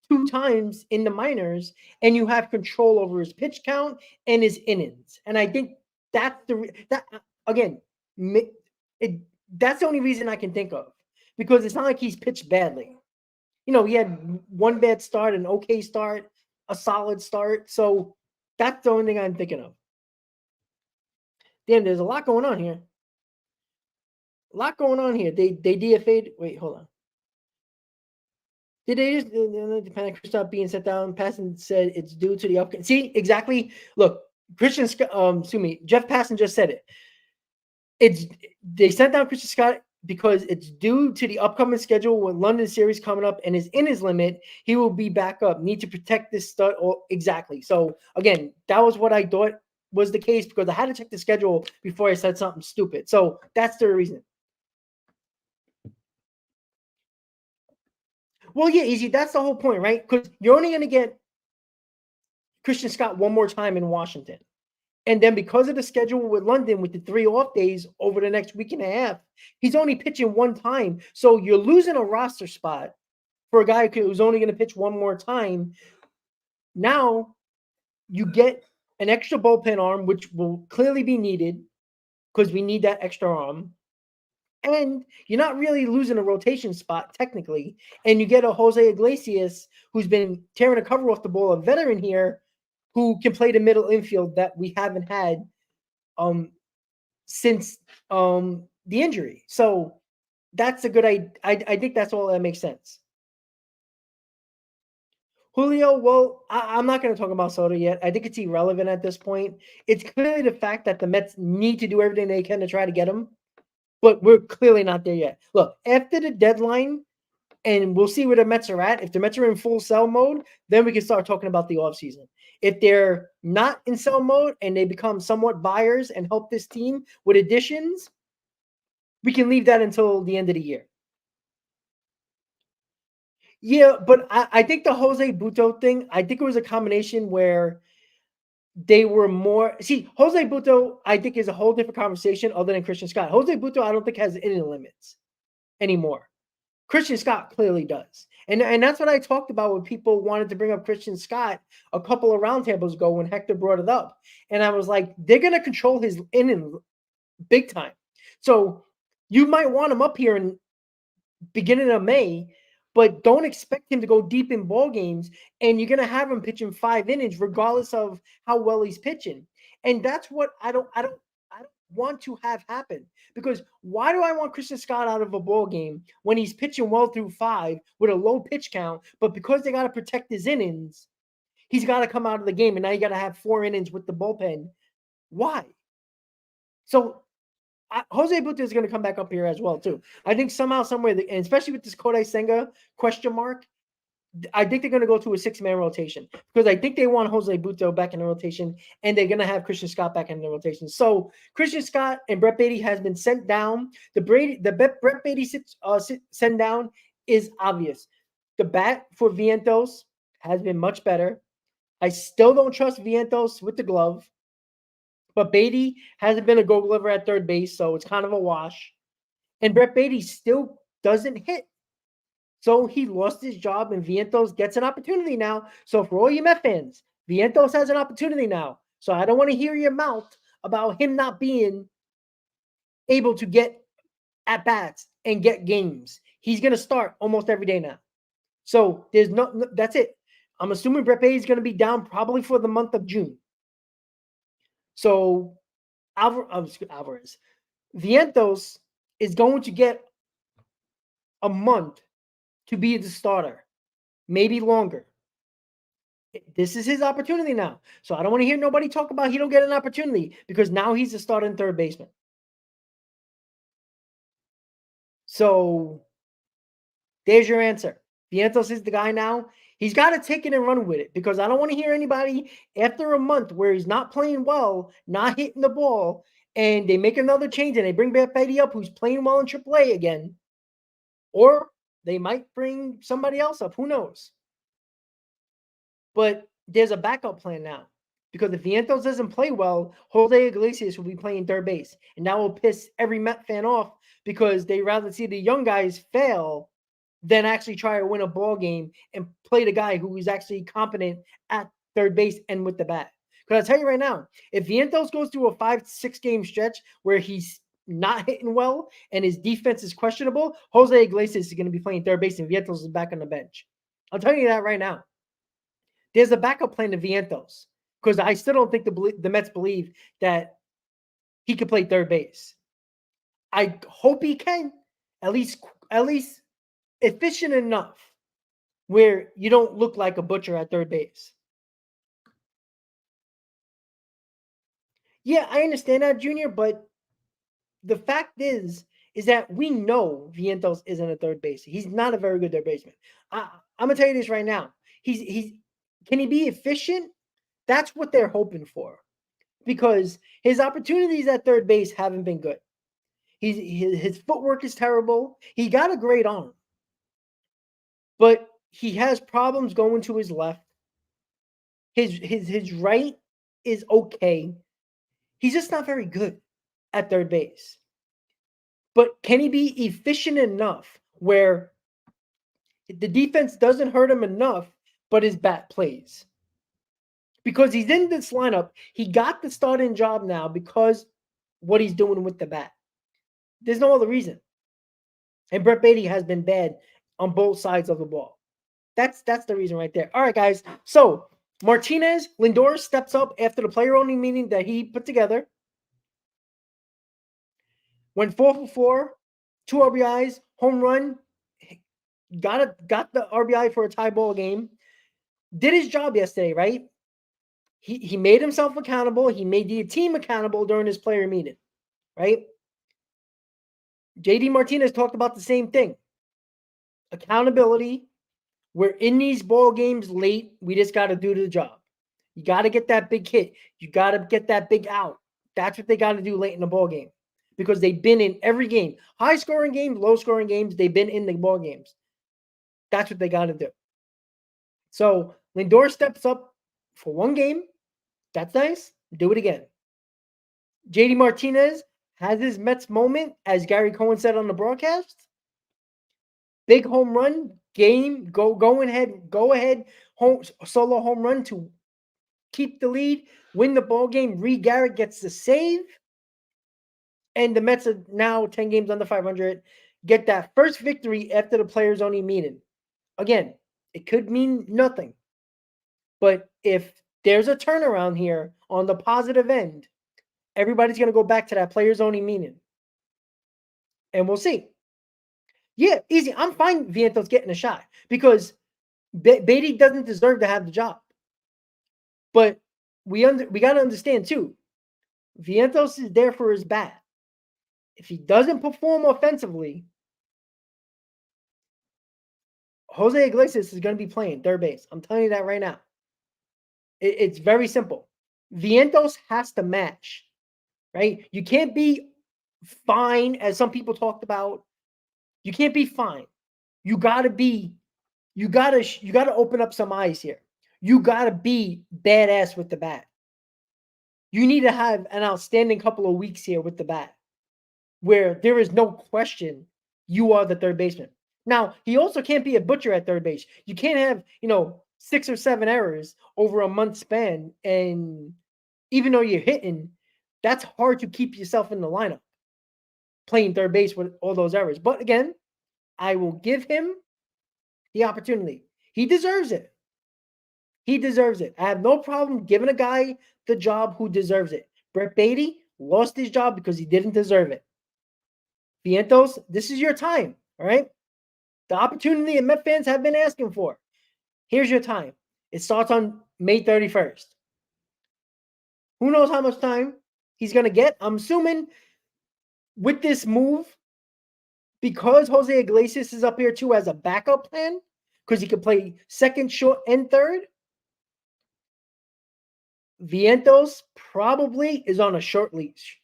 2 times in the minors, and you have control over his pitch count and his innings. And I think that's again, that's the only reason I can think of because it's not like he's pitched badly. You know, he had one bad start, an okay start, a solid start. So that's the only thing I'm thinking of. Damn, there's a lot going on here. A lot going on here. They DFA'd. Wait, hold on. Did they just depend on Kristoff being set down? Passan said it's due to the upcoming. See, exactly. Look, Jeff Passan just said it. They sent down Christian Scott because it's due to the upcoming schedule with London series coming up and is in his limit. He will be back up. Need to protect this stud. Exactly. So again, that was what I thought was the case because I had to check the schedule before I said something stupid. So that's the reason. Well, yeah, easy. That's the whole point, right? Because you're only going to get Christian Scott one more time in Washington. And then because of the schedule with London with the 3 off days over the next week and a half, he's only pitching one time. So you're losing a roster spot for a guy who's only going to pitch one more time. Now you get an extra bullpen arm, which will clearly be needed because we need that extra arm. And you're not really losing a rotation spot technically. And you get a Jose Iglesias who's been tearing a cover off the ball, a veteran here who can play the middle infield that we haven't had since the injury. So that's a good idea. I think that's all that makes sense. Julio, well, I'm not going to talk about Soto yet. I think it's irrelevant at this point. It's clearly the fact that the Mets need to do everything they can to try to get him. But we're clearly not there yet. Look, after the deadline, and we'll see where the Mets are at. If the Mets are in full sell mode, then we can start talking about the offseason. If they're not in sell mode and they become somewhat buyers and help this team with additions, we can leave that until the end of the year. Yeah, but I think the Jose Butto thing, I think it was a combination where they were more – see, Jose Butto, I think, is a whole different conversation other than Christian Scott. Jose Butto, I don't think has any limits anymore. Christian Scott clearly does. And that's what I talked about when people wanted to bring up Christian Scott a couple of roundtables ago when Hector brought it up. And I was like, they're going to control his inning big time. So you might want him up here in beginning of May, but don't expect him to go deep in ball games. And you're gonna have him pitching 5 innings, regardless of how well he's pitching. And that's what I don't want to have happen. Because why do I want Christian Scott out of a ball game when he's pitching well through 5 with a low pitch count? But because they got to protect his innings, he's got to come out of the game, and now you got to have 4 innings with the bullpen. Why? So Jose Buta is going to come back up here as well too. I think somehow, somewhere, and especially with this Kodai Senga question mark, I think they're going to go to a 6-man rotation because I think they want Jose Buto back in the rotation, and they're going to have Christian Scott back in the rotation. So Christian Scott and Brett Beatty has been sent down. The Brett Beatty sent down is obvious. The bat for Vientos has been much better. I still don't trust Vientos with the glove, but Beatty hasn't been a Gold Glover at third base, so it's kind of a wash. And Brett Beatty still doesn't hit. So he lost his job, and Vientos gets an opportunity now. So for all you Met fans, Vientos has an opportunity now. So I don't want to hear your mouth about him not being able to get at bats and get games. He's going to start almost every day now. So there's that's it. I'm assuming Brett Beatty is going to be down probably for the month of June. So Alvarez, Vientos is going to get a month to be the starter, maybe longer. This is his opportunity now. So I don't want to hear nobody talk about he don't get an opportunity, because now he's a starting third baseman. So there's your answer. Vientos is the guy now. He's got to take it and run with it, because I don't want to hear anybody after a month where he's not playing well, not hitting the ball, and they make another change and they bring back Beatty up who's playing well in AAA again. Or they might bring somebody else up. Who knows? But there's a backup plan now, because if Vientos doesn't play well, Jose Iglesias will be playing third base. And that will piss every Met fan off, because they rather see the young guys fail than actually try to win a ball game and play the guy who is actually competent at third base and with the bat. Because I'll tell you right now, if Vientos goes through a 5-6 game stretch where he's not hitting well and his defense is questionable, Jose Iglesias is going to be playing third base and Vientos is back on the bench. I'll tell you that right now. There's a backup plan to Vientos, because I still don't think the Mets believe that he could play third base. I hope he can, at least efficient enough where you don't look like a butcher at third base. Yeah, I understand that, Junior, but the fact is that we know Vientos isn't a third base. He's not a very good third baseman. I'm gonna tell you this right now. Can he be efficient? That's what they're hoping for, because his opportunities at third base haven't been good. His footwork is terrible. He got a great arm, but he has problems going to his left. His right is okay. He's just not very good at third base. But can he be efficient enough where the defense doesn't hurt him enough, but his bat plays? Because he's in this lineup. He got the starting job now because what he's doing with the bat. There's no other reason. And Brett Beatty has been bad on both sides of the ball. That's the reason right there. All right, guys. So Lindor steps up after the player-only meeting that he put together. Went 4 for 4, 2 RBIs, home run. Got the RBI for a tie ball game. Did his job yesterday, right? He made himself accountable. He made the team accountable during his player meeting, right? JD Martinez talked about the same thing. Accountability. We're in these ball games late. We just got to do the job. You got to get that big hit. You got to get that big out. That's what they got to do late in the ball game, because they've been in every game. High-scoring games, low-scoring games, they've been in the ball games. That's what they got to do. So Lindor steps up for one game. That's nice. Do it again. JD Martinez has his Mets moment, as Gary Cohen said on the broadcast. Big home run game. Go ahead. Solo home run to keep the lead, win the ball game. Reed Garrett gets the save, and the Mets are now 10 games under 500. Get that first victory after the players only meeting. Again, it could mean nothing. But if there's a turnaround here on the positive end, everybody's going to go back to that players only meaning. And we'll see. Yeah, easy. I'm fine Vientos getting a shot because Beatty doesn't deserve to have the job. But we got to understand too, Vientos is there for his bat. If he doesn't perform offensively, Jose Iglesias is going to be playing third base. I'm telling you that right now. It's very simple. Vientos has to match, right? You can't be fine, as some people talked about. You can't be fine. You gotta open up some eyes here. You gotta be badass with the bat. You need to have an outstanding couple of weeks here with the bat, where there is no question you are the third baseman. Now, he also can't be a butcher at third base. You can't have, 6 or 7 errors over a month span. And even though you're hitting, that's hard to keep yourself in the lineup playing third base with all those errors. But again, I will give him the opportunity. He deserves it. He deserves it. I have no problem giving a guy the job who deserves it. Brett Beatty lost his job because he didn't deserve it. Vientos, this is your time, all right? The opportunity that Met fans have been asking for. Here's your time. It starts on May 31st. Who knows how much time he's going to get? I'm assuming with this move, because Jose Iglesias is up here too as a backup plan, because he could play second, short, and third, Vientos probably is on a short leash.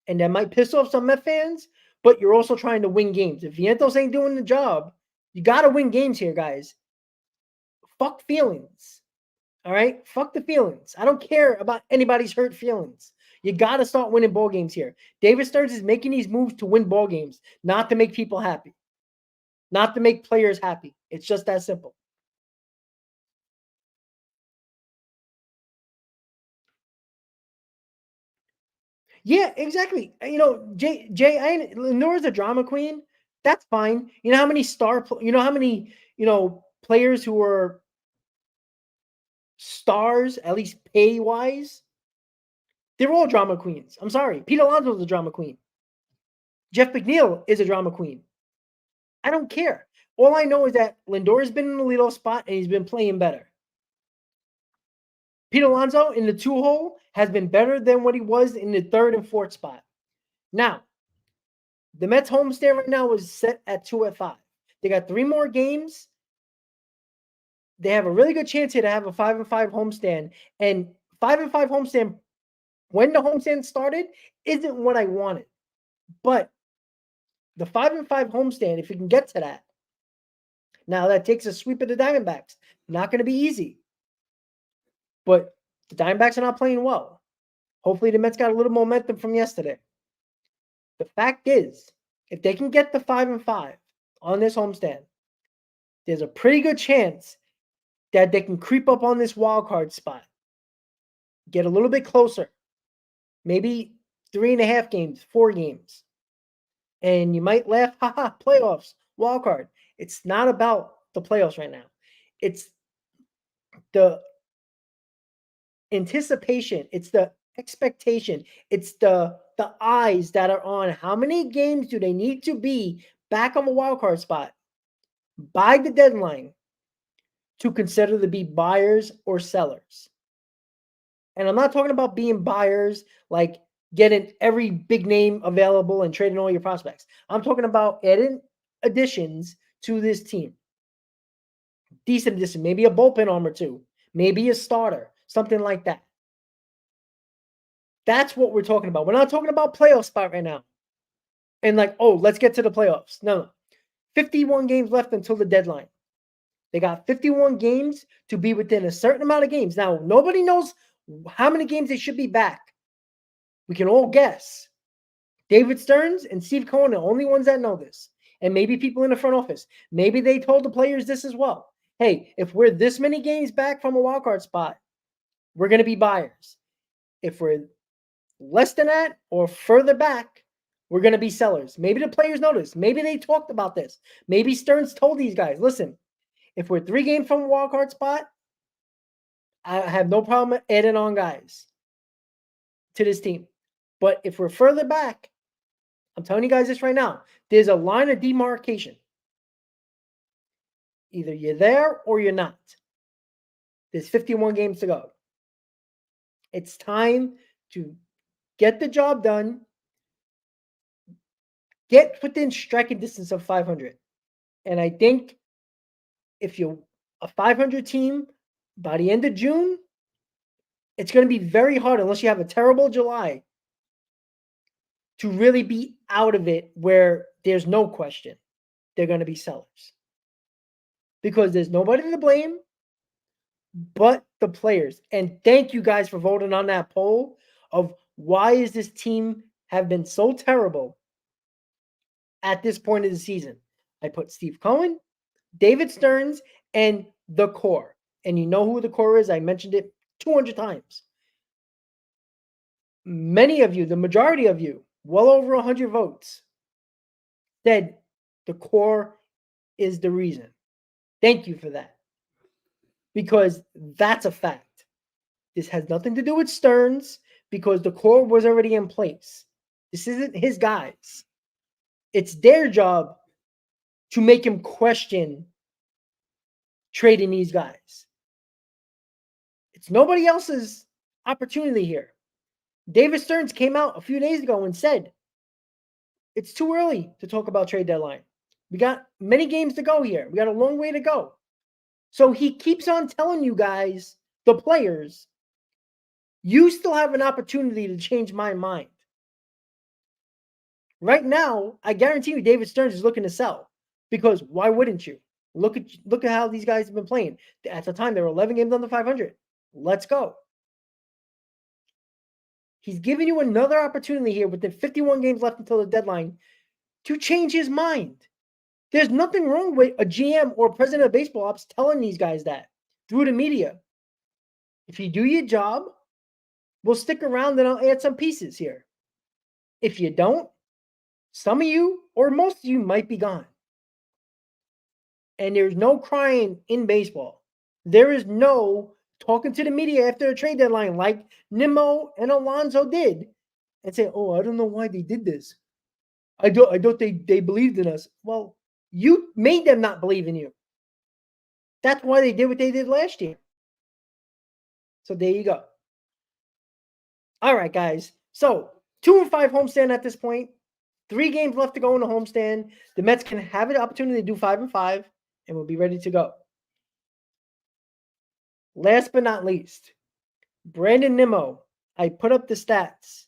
And that might piss off some Met fans, but you're also trying to win games. If Vientos ain't doing the job, you got to win games here, guys. Fuck feelings. All right? Fuck the feelings. I don't care about anybody's hurt feelings. You got to start winning ball games here. David Stearns is making these moves to win ball games, not to make people happy, not to make players happy. It's just that simple. Yeah, exactly. Lindor is a drama queen. That's fine. You know how many players who are stars, at least pay wise? They're all drama queens. I'm sorry. Pete Alonso is a drama queen. Jeff McNeil is a drama queen. I don't care. All I know is that Lindor has been in the leadoff spot and he's been playing better. Pete Alonso in the 2-hole has been better than what he was in the 3rd and 4th spot. Now, the Mets homestand right now is set at 2-5. They got 3 more games. They have a really good chance here to have a 5-5 homestand. And 5-5 homestand, when the homestand started, isn't what I wanted. But the 5-5 homestand, if you can get to that, now that takes a sweep of the Diamondbacks. Not going to be easy. But the Diamondbacks are not playing well. Hopefully the Mets got a little momentum from yesterday. The fact is, if they can get the 5-5 on this homestand, there's a pretty good chance that they can creep up on this wild card spot. Get a little bit closer. Maybe 3.5 games, 4 games. And you might laugh, haha, playoffs, wild card. It's not about the playoffs right now. It's the anticipation. It's the expectation. It's the eyes that are on how many games do they need to be back on the wild card spot by the deadline to consider to be buyers or sellers. And I'm not talking about being buyers like getting every big name available and trading all your prospects. I'm talking about adding additions to this team. Decent addition, maybe a bullpen arm or two, maybe a starter, something like that. That's what we're talking about. We're not talking about playoff spot right now. And let's get to the playoffs. No. 51 games left until the deadline. They got 51 games to be within a certain amount of games. Now, nobody knows how many games they should be back. We can all guess. David Stearns and Steve Cohen are the only ones that know this. And maybe people in the front office. Maybe they told the players this as well. Hey, if we're this many games back from a wildcard spot, we're going to be buyers. If we're less than that or further back, we're going to be sellers. Maybe the players know this. Maybe they talked about this. Maybe Stearns told these guys, listen, If we're 3 games from a wild card spot, I have no problem adding on guys to this team. But if we're further back, I'm telling you guys this right now, there's a line of demarcation. Either you're there or you're not. There's 51 games to go. It's time to get the job done. Get within striking distance of 500. And I think if you're a 500 team by the end of June, it's going to be very hard unless you have a terrible July to really be out of it where there's no question they're going to be sellers. Because there's nobody to blame but the players. And thank you guys for voting on that poll of why is this team have been so terrible at this point of the season. I put Steve Cohen, David Stearns, and the core. And you know who the core is. I mentioned it 200 times. Many of you, the majority of you, well over 100 votes, said the core is the reason. Thank you for that. Because that's a fact. This has nothing to do with Stearns because the core was already in place. This isn't his guys. It's their job to make him question trading these guys. It's nobody else's opportunity here. David Stearns came out a few days ago and said, it's too early to talk about trade deadline. We got many games to go here. We got a long way to go. So he keeps on telling you guys, the players, you still have an opportunity to change my mind. Right now, I guarantee you David Stearns is looking to sell because why wouldn't you? Look at how these guys have been playing. At the time, they were 11 games under 500. Let's go. He's giving you another opportunity here within 51 games left until the deadline to change his mind. There's nothing wrong with a GM or president of baseball ops telling these guys that through the media. If you do your job, we'll stick around and I'll add some pieces here. If you don't, some of you or most of you might be gone. And there's no crying in baseball. There is no talking to the media after a trade deadline like Nimmo and Alonso did and say, oh, I don't know why they did this. I thought they believed in us. Well, you made them not believe in you. That's why they did what they did last year. So there you go. All right, guys. So 2-5 homestand at this point. 3 games left to go in the homestand. The Mets can have an opportunity to do 5-5, and we'll be ready to go. Last but not least, Brandon Nimmo. I put up the stats.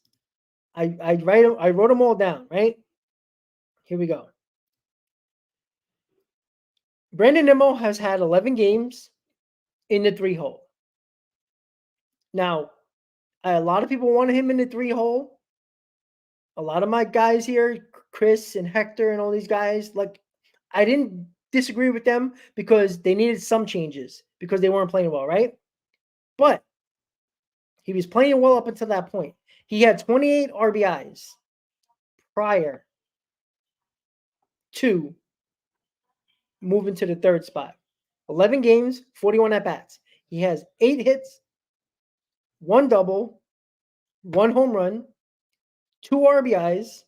I wrote them all down, right? Here we go. Brandon Nimmo has had 11 games in the 3-hole. Now, a lot of people wanted him in the 3-hole. A lot of my guys here, Chris and Hector and all these guys, like, I didn't disagree with them because they needed some changes because they weren't playing well, right? But he was playing well up until that point. He had 28 RBIs prior to moving to the 3rd spot. 11 games, 41 at-bats. He has 8 hits, 1 double, 1 home run, 2 RBIs,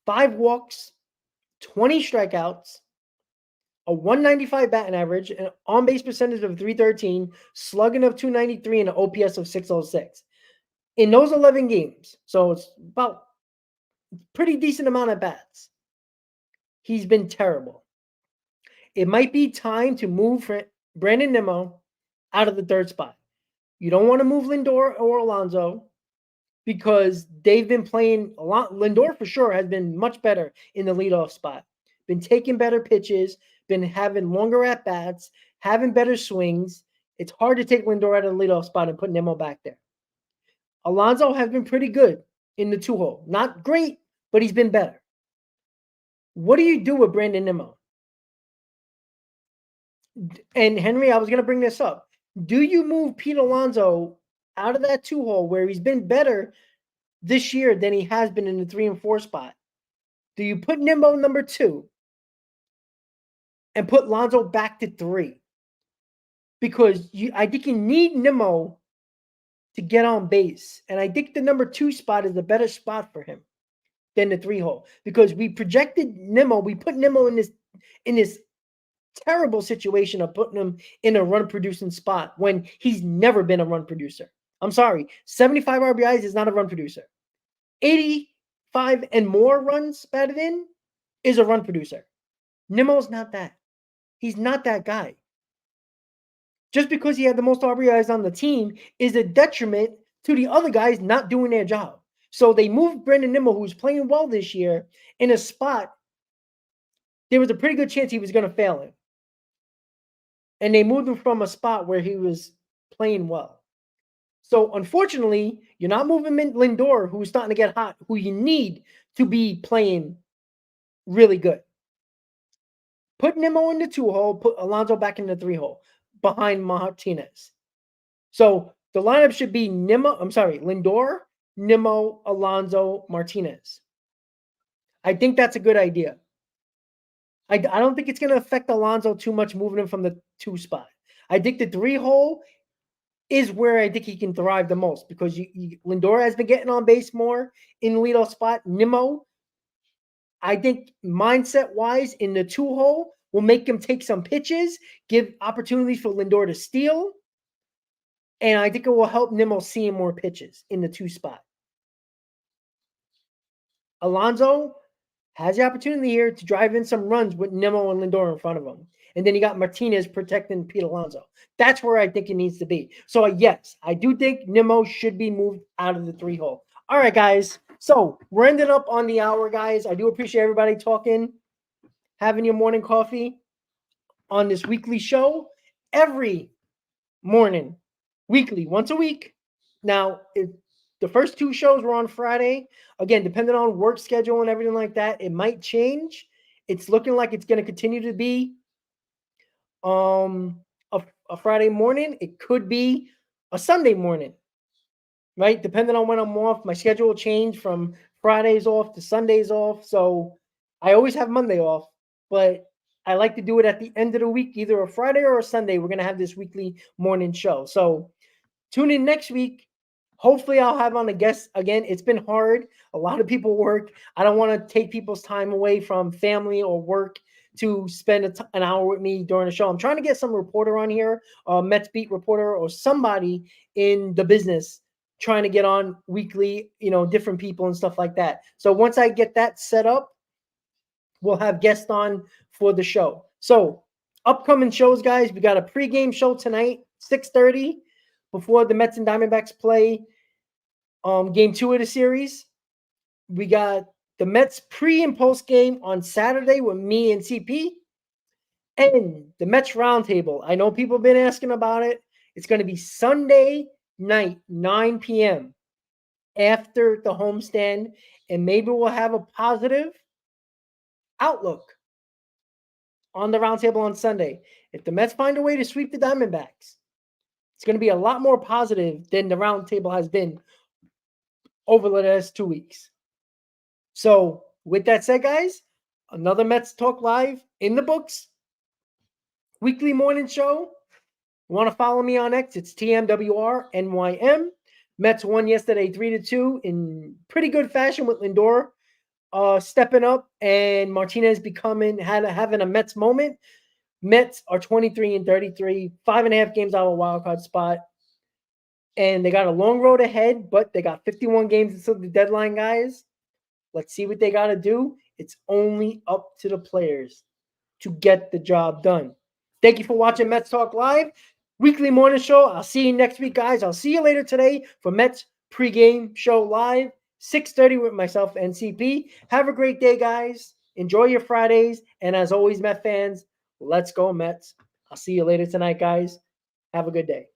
5 walks, 20 strikeouts, a 195 batting average, an on-base percentage of 313, slugging of 293, and an OPS of 606. In those 11 games, so it's about a pretty decent amount of bats. He's been terrible. It might be time to move Brandon Nimmo out of the 3rd spot. You don't want to move Lindor or Alonso because they've been playing a lot. Lindor for sure has been much better in the leadoff spot. Been taking better pitches, been having longer at-bats, having better swings. It's hard to take Lindor out of the leadoff spot and put Nimmo back there. Alonso has been pretty good in the 2-hole. Not great, but he's been better. What do you do with Brandon Nimmo? And Henry, I was going to bring this up. Do you move Pete Alonso out of that 2-hole where he's been better this year than he has been in the 3 and 4 spot? Do you put Nimmo number 2 and put Lonzo back to 3. Because I think you need Nimmo to get on base. And I think the number 2 spot is a better spot for him than the 3 hole. Because we projected Nimmo, we put Nimmo in this terrible situation of putting him in a run producing spot when he's never been a run producer. I'm sorry. 75 RBIs is not a run producer. 85 and more runs batted in is a run producer. Nimmo's not that. He's not that guy. Just because he had the most RBIs on the team is a detriment to the other guys not doing their job. So they moved Brandon Nimmo, who's playing well this year, in a spot there was a pretty good chance he was going to fail in. And they moved him from a spot where he was playing well. So unfortunately, you're not moving Lindor, who's starting to get hot, who you need to be playing really good. Put Nimmo in the 2 hole, put Alonso back in the 3 hole behind Martinez. So the lineup should be Lindor, Nimmo, Alonso, Martinez. I think that's a good idea. I don't think it's going to affect Alonso too much moving him from the 2 spot. I think the 3 hole is where I think he can thrive the most because Lindor has been getting on base more in the leadoff spot. Nimmo, I think mindset-wise in the 2 hole will make him take some pitches, give opportunities for Lindor to steal, and I think it will help Nimmo see more pitches in the 2 spot. Alonso has the opportunity here to drive in some runs with Nimmo and Lindor in front of him. And then you got Martinez protecting Pete Alonso. That's where I think it needs to be. So, yes, I do think Nimmo should be moved out of the 3 hole. All right, guys. So, we're ending up on the hour, guys. I do appreciate everybody talking, having your morning coffee on this weekly show. Every morning, weekly, once a week. Now, the first 2 shows were on Friday. Again, depending on work schedule and everything like that, it might change. It's looking like it's going to continue to be a Friday morning. It could be a Sunday morning, right? Depending on when I'm off, my schedule will change from Fridays off to Sundays off. So I always have Monday off, but I like to do it at the end of the week, either a Friday or a Sunday. We're going to have this weekly morning show. So tune in next week. Hopefully I'll have on a guest again. It's been hard. A lot of people work. I don't want to take people's time away from family or work to spend an hour with me during the show. I'm trying to get some reporter on here, a Mets beat reporter or somebody in the business trying to get on weekly, different people and stuff like that. So once I get that set up, we'll have guests on for the show. So upcoming shows, guys, we got a pregame show tonight, 6:30, before the Mets and Diamondbacks play game 2 of the series. We got the Mets pre and post game on Saturday with me and CP. And the Mets Roundtable. I know people have been asking about it. It's going to be Sunday night, 9 p.m. after the homestand. And maybe we'll have a positive outlook on the Roundtable on Sunday. If the Mets find a way to sweep the Diamondbacks, it's going to be a lot more positive than the Roundtable has been over the last 2 weeks. So, with that said, guys, another Mets Talk Live in the books. Weekly morning show. You want to follow me on X? It's TMWRNYM. Mets won yesterday 3-2 in pretty good fashion with Lindor stepping up and Martinez having a Mets moment. Mets are 23-33, 5.5 games out of a wild card spot. And they got a long road ahead, but they got 51 games until the deadline, guys. Let's see what they got to do. It's only up to the players to get the job done. Thank you for watching Mets Talk Live, weekly morning show. I'll see you next week, guys. I'll see you later today for Mets pregame show live, 6:30 with myself and CP. Have a great day, guys. Enjoy your Fridays. And as always, Met fans, let's go Mets. I'll see you later tonight, guys. Have a good day.